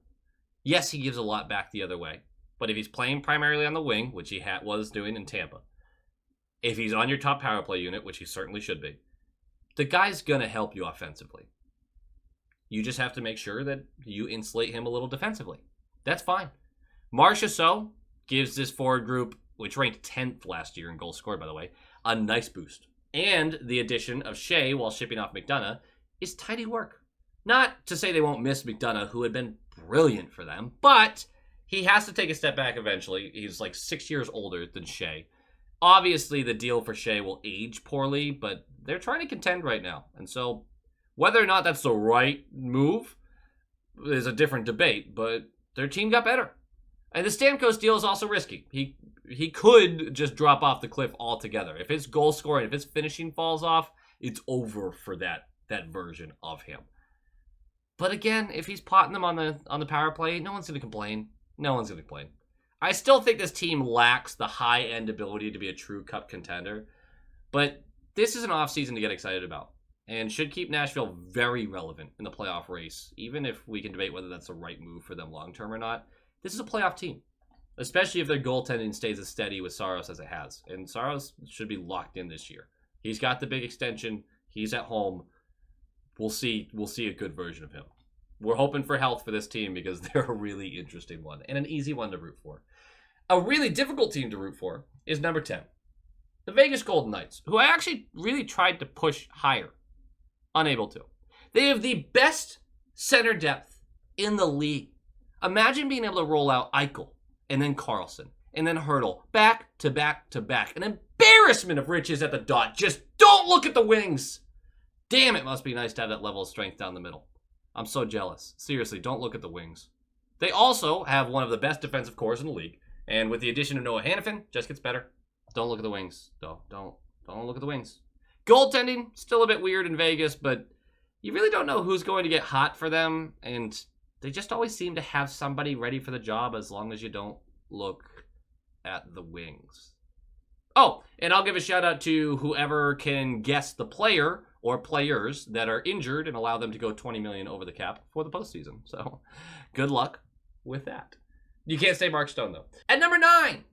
Yes, he gives a lot back the other way, but if he's playing primarily on the wing, which he was doing in Tampa, if he's on your top power play unit, which he certainly should be, the guy's going to help you offensively. You just have to make sure that you insulate him a little defensively. That's fine. Marchessault gives this forward group, which ranked 10th last year in goals scored, by the way, a nice boost. And the addition of Shea while shipping off McDonough is tidy work. Not to say they won't miss McDonough, who had been brilliant for them, but he has to take a step back eventually. He's like 6 years older than Shea. Obviously, the deal for Shea will age poorly, but they're trying to contend right now. And so whether or not that's the right move is a different debate, but their team got better. And the Stamkos deal is also risky. He could just drop off the cliff altogether. If his goal scoring, if his finishing falls off, it's over for that version of him. But again, if he's potting them on the power play, no one's going to complain. No one's going to complain. I still think this team lacks the high-end ability to be a true cup contender, but this is an offseason to get excited about and should keep Nashville very relevant in the playoff race, even if we can debate whether that's the right move for them long-term or not. This is a playoff team, especially if their goaltending stays as steady with Saros as it has. And Saros should be locked in this year. He's got the big extension. He's at home. We'll see a good version of him. We're hoping for health for this team because they're a really interesting one and an easy one to root for. A really difficult team to root for is number 10, the Vegas Golden Knights, who I actually really tried to push higher. Unable to. They have the best center depth in the league. Imagine being able to roll out Eichel and then Carlson and then Hurdle back to back to back. An embarrassment of riches at the dot. Just don't look at the wings. Damn, it must be nice to have that level of strength down the middle. I'm so jealous. Seriously, don't look at the wings. They also have one of the best defensive cores in the league. And with the addition of Noah Hannafin, just gets better. Don't look at the wings, though. Don't look at the wings. Goaltending, still a bit weird in Vegas, but you really don't know who's going to get hot for them. And they just always seem to have somebody ready for the job as long as you don't look at the wings. Oh, and I'll give a shout out to whoever can guess the player or players that are injured and allow them to go $20 million over the cap for the postseason. So good luck with that. You can't say Mark Stone, though. At number 9,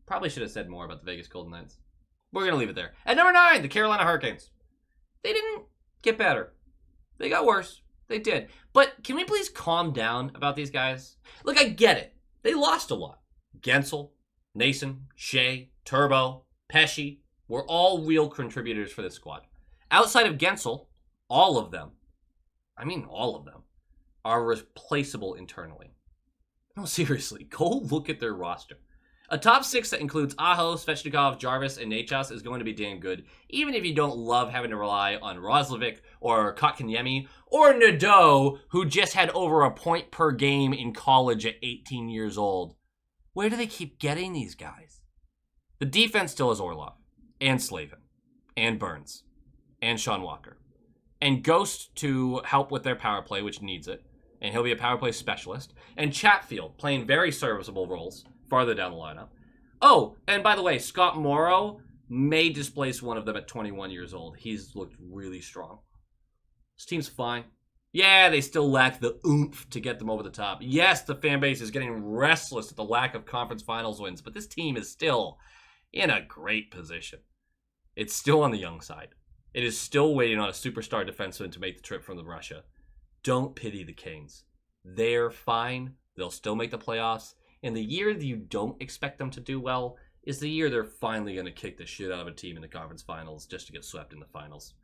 probably should have said more about the Vegas Golden Knights. We're going to leave it there. At number 9, the Carolina Hurricanes. They didn't get better. They got worse. They did. But can we please calm down about these guys? Look, I get it. They lost a lot. Gensel, Nason, Shea, Turbo, Pesci were all real contributors for this squad. Outside of Gensel, all of them, are replaceable internally. No, seriously, go look at their roster. A top 6 that includes Aho, Svechnikov, Jarvis, and Nachas is going to be damn good, even if you don't love having to rely on Roslovic or Kotkaniemi or Nadeau, who just had over a point per game in college at 18 years old. Where do they keep getting these guys? The defense still has Orlov, and Slavin, and Burns, and Sean Walker, and Ghost to help with their power play, which needs it. And he'll be a power play specialist. And Chatfield playing very serviceable roles farther down the lineup. Oh, and by the way, Scott Morrow may displace one of them at 21 years old. He's looked really strong. This team's fine. Yeah, they still lack the oomph to get them over the top. Yes, the fan base is getting restless at the lack of conference finals wins, but this team is still in a great position. It's still on the young side. It is still waiting on a superstar defenseman to make the trip from Russia. Don't pity the Canes. They're fine. They'll still make the playoffs. And the year that you don't expect them to do well is the year they're finally going to kick the shit out of a team in the conference finals just to get swept in the finals.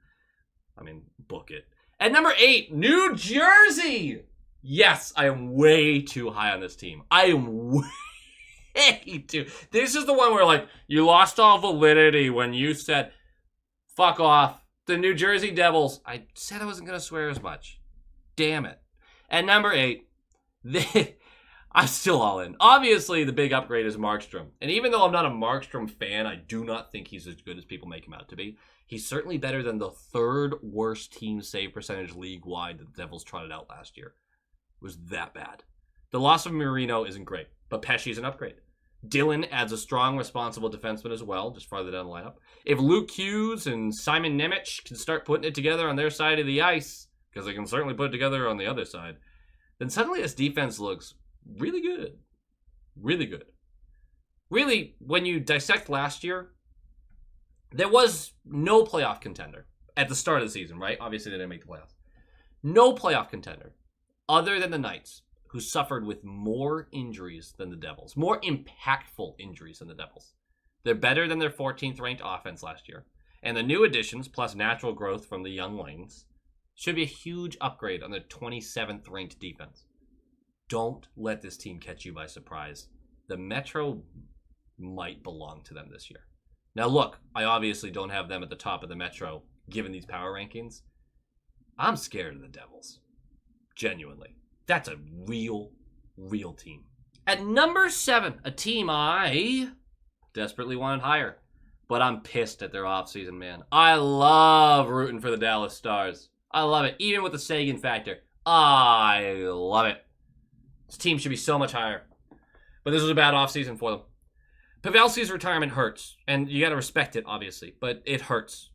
I mean, book it. At number 8, New Jersey. Yes, I am way too high on this team. I am way too. This is the one where, like, you lost all validity when you said, fuck off. The New Jersey Devils. I said I wasn't going to swear as much. Damn it. At number 8, I'm still all in. Obviously, the big upgrade is Markstrom. And even though I'm not a Markstrom fan, I do not think he's as good as people make him out to be. He's certainly better than the 3rd worst team save percentage league-wide that the Devils trotted out last year. It was that bad. The loss of Marino isn't great, but Pesci's an upgrade. Dylan adds a strong, responsible defenseman as well, just farther down the lineup. If Luke Hughes and Simon Nemec can start putting it together on their side of the ice, because they can certainly put it together on the other side, then suddenly this defense looks really good. Really good. Really, when you dissect last year, there was no playoff contender at the start of the season, right? Obviously, they didn't make the playoffs. No playoff contender other than the Knights, who suffered with more injuries than the Devils, more impactful injuries than the Devils. They're better than their 14th ranked offense last year. And the new additions, plus natural growth from the young wings, should be a huge upgrade on their 27th ranked defense. Don't let this team catch you by surprise. The Metro might belong to them this year. Now look, I obviously don't have them at the top of the Metro, given these power rankings. I'm scared of the Devils. Genuinely. That's a real team. At number 7, a team I desperately wanted higher, but I'm pissed at their offseason, man. I love rooting for the Dallas Stars. I love it, even with the Sagan factor. I love it. This team should be so much higher, but this was a bad offseason for them. Pavelski's retirement hurts, and you got to respect it, obviously, but it hurts.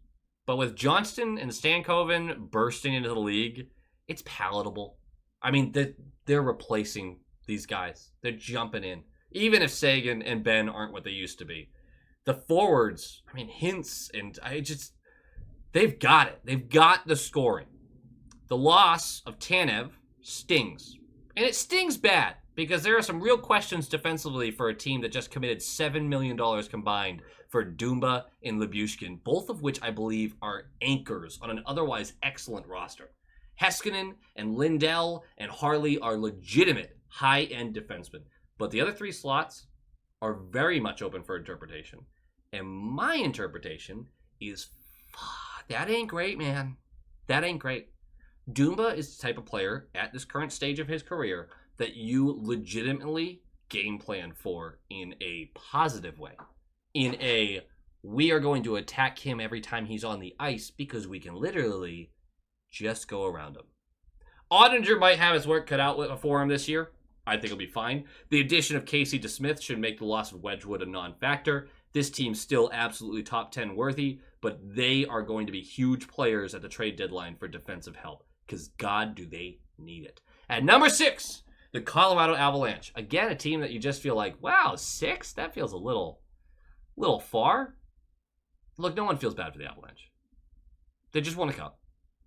But with Johnston and Stankoven bursting into the league, it's palatable. I mean, they're replacing these guys. They're jumping in. Even if Sagan and Ben aren't what they used to be. The forwards, I mean, Hintz, and they've got it. They've got the scoring. The loss of Tanev stings. And it stings bad, because there are some real questions defensively for a team that just committed $7 million combined for Dumba and Lyubushkin, both of which I believe are anchors on an otherwise excellent roster. Heiskanen and Lindell and Harley are legitimate high-end defensemen. But the other 3 slots are very much open for interpretation. And my interpretation is, that ain't great, man. That ain't great. Dumba is the type of player at this current stage of his career that you legitimately game plan for in a positive way. In a, we are going to attack him every time he's on the ice because we can literally just go around him. Ottinger might have his work cut out for him this year. I think he'll be fine. The addition of Casey DeSmith should make the loss of Wedgwood a non-factor. This team's still absolutely top 10 worthy, but they are going to be huge players at the trade deadline for defensive help, because God, do they need it. At number 6, the Colorado Avalanche. Again, a team that you just feel like, wow, 6? That feels a little far. Look, no one feels bad for the Avalanche. They just won a cup.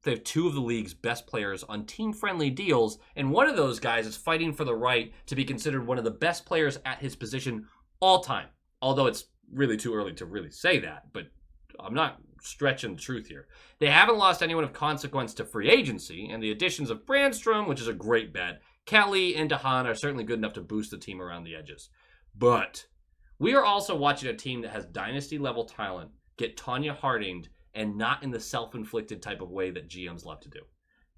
They have 2 of the league's best players on team-friendly deals, and one of those guys is fighting for the right to be considered one of the best players at his position all time. Although it's really too early to really say that, but I'm not stretching the truth here. They haven't lost anyone of consequence to free agency, and the additions of Brandstrom, which is a great bet, Kelly and DeHaan are certainly good enough to boost the team around the edges. But we are also watching a team that has dynasty-level talent get Tanya Hardinged, and not in the self-inflicted type of way that GMs love to do.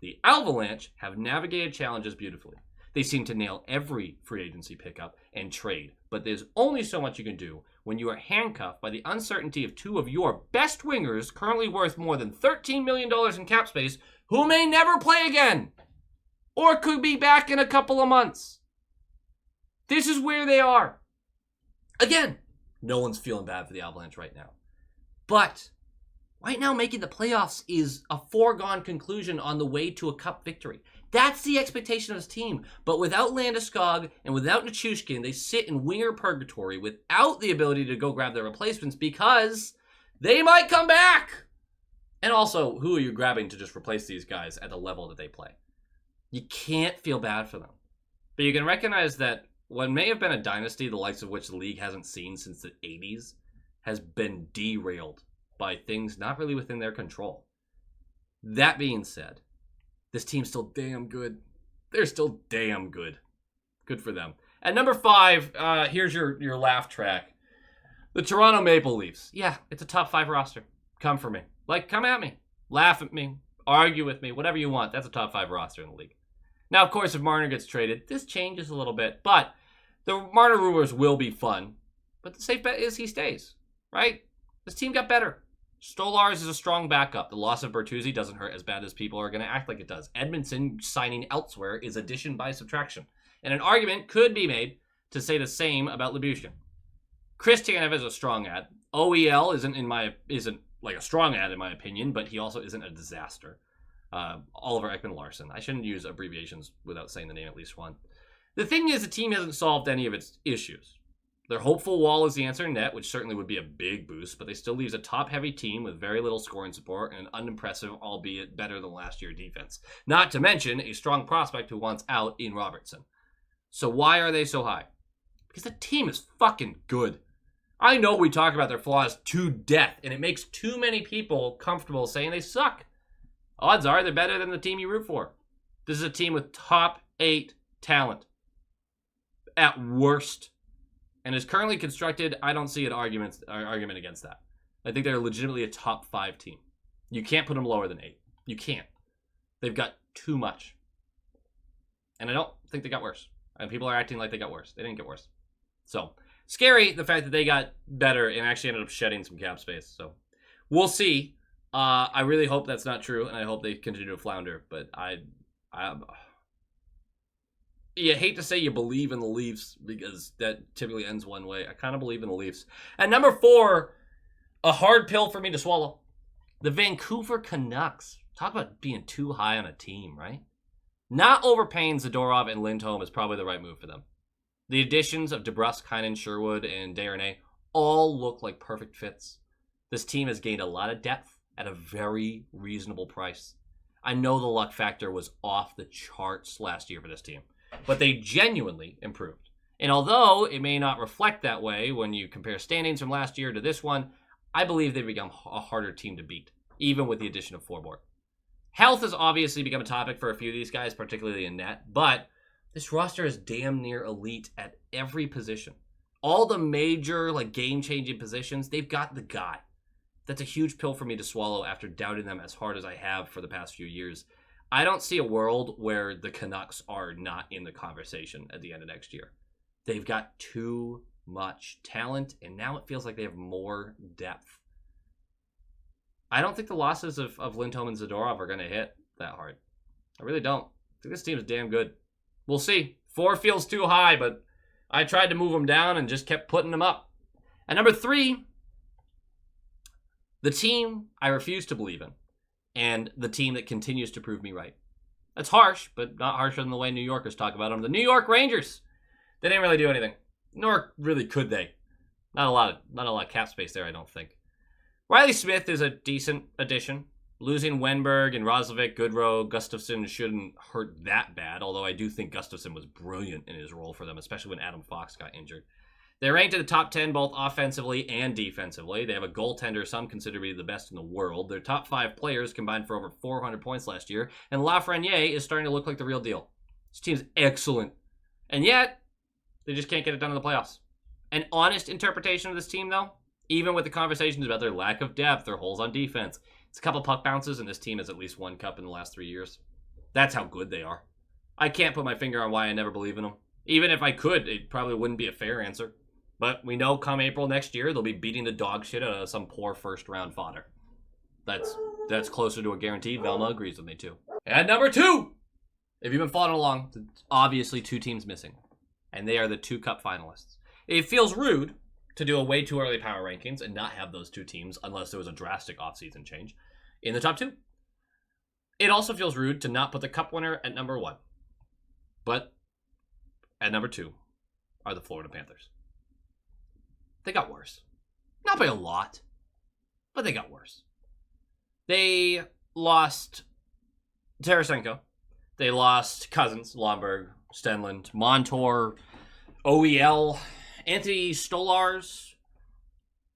The Avalanche have navigated challenges beautifully. They seem to nail every free agency pickup and trade, but there's only so much you can do when you are handcuffed by the uncertainty of 2 of your best wingers, currently worth more than $13 million in cap space, who may never play again, or could be back in a couple of months. This is where they are. Again, no one's feeling bad for the Avalanche right now. But right now, making the playoffs is a foregone conclusion on the way to a cup victory. That's the expectation of this team. But without Landeskog and without Nichushkin, they sit in winger purgatory without the ability to go grab their replacements because they might come back. And also, who are you grabbing to just replace these guys at the level that they play? You can't feel bad for them. But you can recognize that what may have been a dynasty, the likes of which the league hasn't seen since the 80s, has been derailed by things not really within their control. That being said, this team's still damn good. They're still damn good. Good for them. At number 5, here's your laugh track. The Toronto Maple Leafs. Yeah, it's a top 5 roster. Come for me. Come at me. Laugh at me. Argue with me. Whatever you want. That's a top 5 roster in the league. Now, of course, if Marner gets traded, this changes a little bit. But the Marner rumors will be fun. But the safe bet is he stays. Right? This team got better. Stolarz is a strong backup. The loss of Bertuzzi doesn't hurt as bad as people are going to act like it does. Edmondson signing elsewhere is addition by subtraction. And an argument could be made to say the same about Lyubushkin. Chris Tanev is a strong ad. OEL isn't like a strong ad in my opinion, but he also isn't a disaster. Oliver Ekman-Larsson. I shouldn't use abbreviations without saying the name at least one. The thing is, the team hasn't solved any of its issues. Their hopeful wall is the answer in net, which certainly would be a big boost, but they still leaves a top-heavy team with very little scoring support and an unimpressive, albeit better than last year, defense. Not to mention a strong prospect who wants out in Robertson. So why are they so high? Because the team is fucking good. I know we talk about their flaws to death, and it makes too many people comfortable saying they suck. Odds are they're better than the team you root for. This is a team with top 8 talent. At worst. And as currently constructed, I don't see an argument against that. I think they're legitimately a top 5 team. You can't put them lower than 8. You can't. They've got too much. And I don't think they got worse. And people are acting like they got worse. They didn't get worse. So, scary the fact that they got better and actually ended up shedding some cap space. So, we'll see. I really hope that's not true, and I hope they continue to flounder. But you hate to say you believe in the Leafs because that typically ends one way. I kind of believe in the Leafs. At number 4, a hard pill for me to swallow. The Vancouver Canucks. Talk about being too high on a team, right? Not overpaying Zadorov and Lindholm is probably the right move for them. The additions of DeBrusk, Heinen, Sherwood, and Desharnais all look like perfect fits. This team has gained a lot of depth at a very reasonable price. I know the luck factor was off the charts last year for this team, but they genuinely improved. And although it may not reflect that way when you compare standings from last year to this one, I believe they've become a harder team to beat, even with the addition of Forbort. Health has obviously become a topic for a few of these guys, particularly in net, but this roster is damn near elite at every position. All the major, game-changing positions, they've got the guy. That's a huge pill for me to swallow after doubting them as hard as I have for the past few years. I don't see a world where the Canucks are not in the conversation at the end of next year. They've got too much talent, and now it feels like they have more depth. I don't think the losses of Lindholm and Zadorov are going to hit that hard. I really don't. I think this team is damn good. We'll see. 4 feels too high, but I tried to move them down and just kept putting them up. At number 3, the team I refuse to believe in, and the team that continues to prove me right. That's harsh, but not harsher than the way New Yorkers talk about them. The New York Rangers. They didn't really do anything. Nor really could they. Not a lot of cap space there, I don't think. Riley Smith is a decent addition. Losing Wenberg and Roslovic, Goodrow, Gustafsson shouldn't hurt that bad, although I do think Gustafsson was brilliant in his role for them, especially when Adam Fox got injured. They're ranked in the top 10 both offensively and defensively. They have a goaltender some consider to be the best in the world. Their top 5 players combined for over 400 points last year, and Lafreniere is starting to look like the real deal. This team's excellent. And yet, they just can't get it done in the playoffs. An honest interpretation of this team, though, even with the conversations about their lack of depth, their holes on defense, it's a couple puck bounces, and this team has at least 1 cup in the last 3 years. That's how good they are. I can't put my finger on why I never believe in them. Even if I could, it probably wouldn't be a fair answer. But we know come April next year, they'll be beating the dog shit out of some poor first-round fodder. That's closer to a guarantee. Velma agrees with me, too. And number 2, if you've been following along, obviously 2 teams missing. And they are the 2 cup finalists. It feels rude to do a way too early power rankings and not have those 2 teams unless there was a drastic offseason change in the top 2. It also feels rude to not put the cup winner at number 1. But at number 2 are the Florida Panthers. They got worse. Not by a lot, but they got worse. They lost Tarasenko. They lost Cousins, Lomberg, Stenlund, Montour, OEL, Anthony Stolars.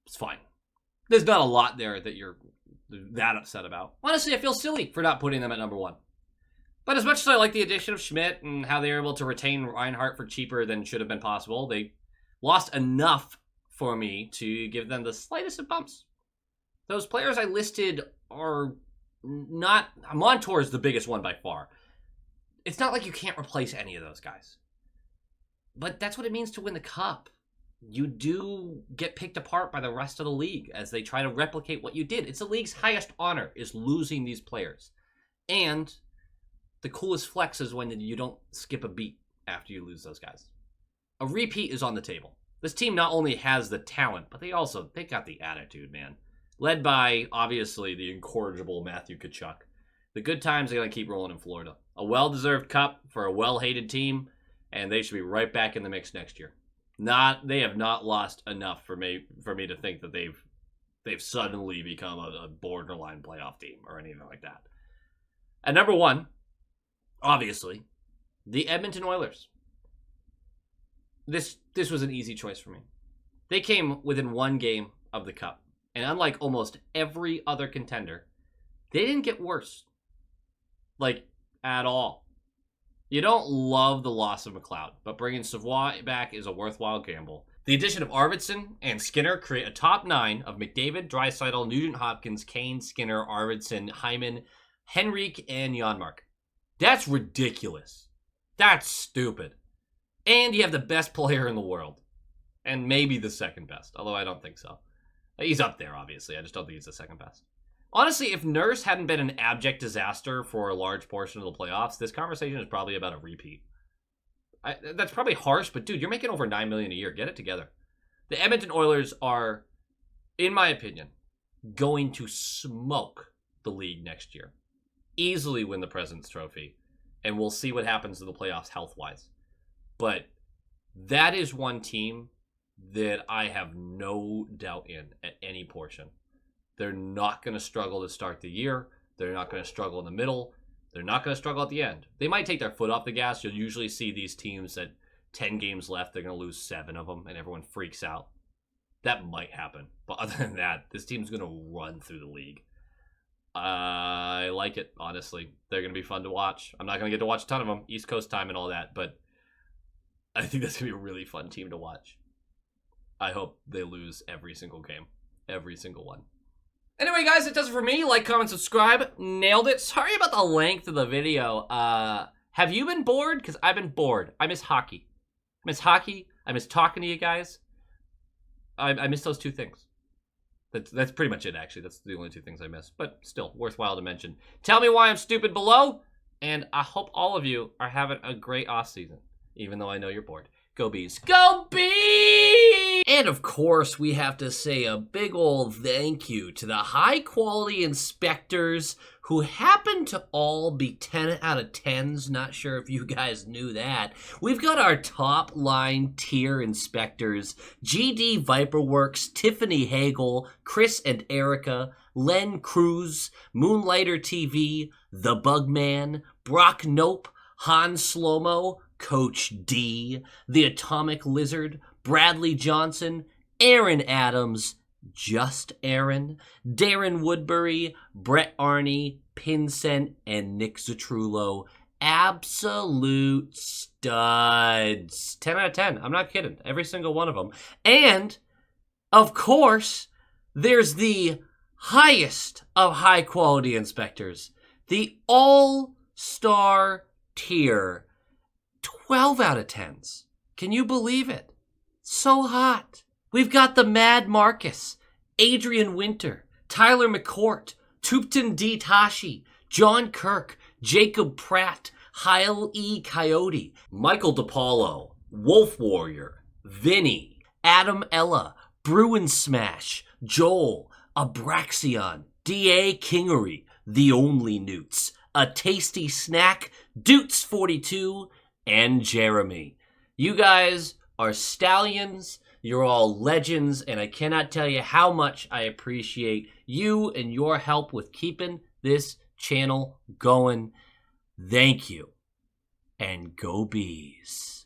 It's fine. There's not a lot there that you're that upset about. Honestly, I feel silly for not putting them at number 1. But as much as I like the addition of Schmidt and how they were able to retain Reinhart for cheaper than should have been possible, they lost enough for me to give them the slightest of bumps. Those players I listed are not... Montour is the biggest one by far. It's not like you can't replace any of those guys. But that's what it means to win the cup. You do get picked apart by the rest of the league as they try to replicate what you did. It's the league's highest honor, is losing these players. And the coolest flex is when you don't skip a beat. after you lose those guys. A repeat is on the table. This team not only has the talent, but they got the attitude, man. Led by, obviously, the incorrigible Matthew Tkachuk. The good times are going to keep rolling in Florida. A well-deserved cup for a well-hated team, and they should be right back in the mix next year. They have not lost enough for me to think that they've suddenly become a borderline playoff team or anything like that. At number 1, obviously, the Edmonton Oilers. This was an easy choice for me. They came within 1 game of the cup, and unlike almost every other contender, they didn't get worse. Like, at all. You don't love the loss of McLeod, but bringing Savoie back is a worthwhile gamble. The addition of Arvidsson and Skinner create a top 9 of McDavid, Draisaitl, Nugent-Hopkins, Kane, Skinner, Arvidsson, Hyman, Henrique, and Janmark. That's ridiculous. That's stupid. And you have the best player in the world. And maybe the second best, although I don't think so. He's up there, obviously. I just don't think he's the second best. Honestly, if Nurse hadn't been an abject disaster for a large portion of the playoffs, this conversation is probably about a repeat. That's probably harsh, but dude, you're making over $9 million a year. Get it together. The Edmonton Oilers are, in my opinion, going to smoke the league next year. Easily win the President's Trophy, and we'll see what happens to the playoffs health-wise. But that is one team that I have no doubt in at any portion. They're not going to struggle to start the year. They're not going to struggle in the middle. They're not going to struggle at the end. They might take their foot off the gas. You'll usually see these teams at 10 games left, they're going to lose 7 of them, and everyone freaks out. That might happen. But other than that, this team's going to run through the league. I like it, honestly. They're going to be fun to watch. I'm not going to get to watch a ton of them, East Coast time and all that, but I think that's going to be a really fun team to watch. I hope they lose every single game. Every single one. Anyway, guys, that does it for me. Like, comment, subscribe. Nailed it. Sorry about the length of the video. Have you been bored? Because I've been bored. I miss hockey. I miss talking to you guys. I miss those 2 things. That's pretty much it, actually. That's the only 2 things I miss. But still, worthwhile to mention. Tell me why I'm stupid below. And I hope all of you are having a great off-season. Even though I know you're bored. Go Bees. Go Bees! And of course, we have to say a big old thank you to the high-quality inspectors who happen to all be 10 out of 10s. Not sure if you guys knew that. We've got our top-line tier inspectors, GD Viperworks, Tiffany Hagel, Chris and Erica, Len Cruz, Moonlighter TV, The Bugman, Brock Nope, Han Slomo, Coach D, The Atomic Lizard, Bradley Johnson, Aaron Adams, Just Aaron, Darren Woodbury, Brett Arney, Pincent, and Nick Zatrullo. Absolute studs. 10 out of 10. I'm not kidding. Every single one of them. And, of course, there's the highest of high-quality inspectors. The All-Star tier. 12 out of 10s. Can you believe it? So hot. We've got the Mad Marcus, Adrian Winter, Tyler McCourt, Tupton D. Tashi, John Kirk, Jacob Pratt, Heil E. Coyote, Michael DePaulo, Wolf Warrior, Vinny, Adam Ella, Bruin Smash, Joel, Abraxion, D.A. Kingery, The Only Newts, A Tasty Snack, Doots42, and Jeremy. You guys are stallions. You're all legends, and I cannot tell you how much I appreciate you and your help with keeping this channel going. Thank you, and go Bees.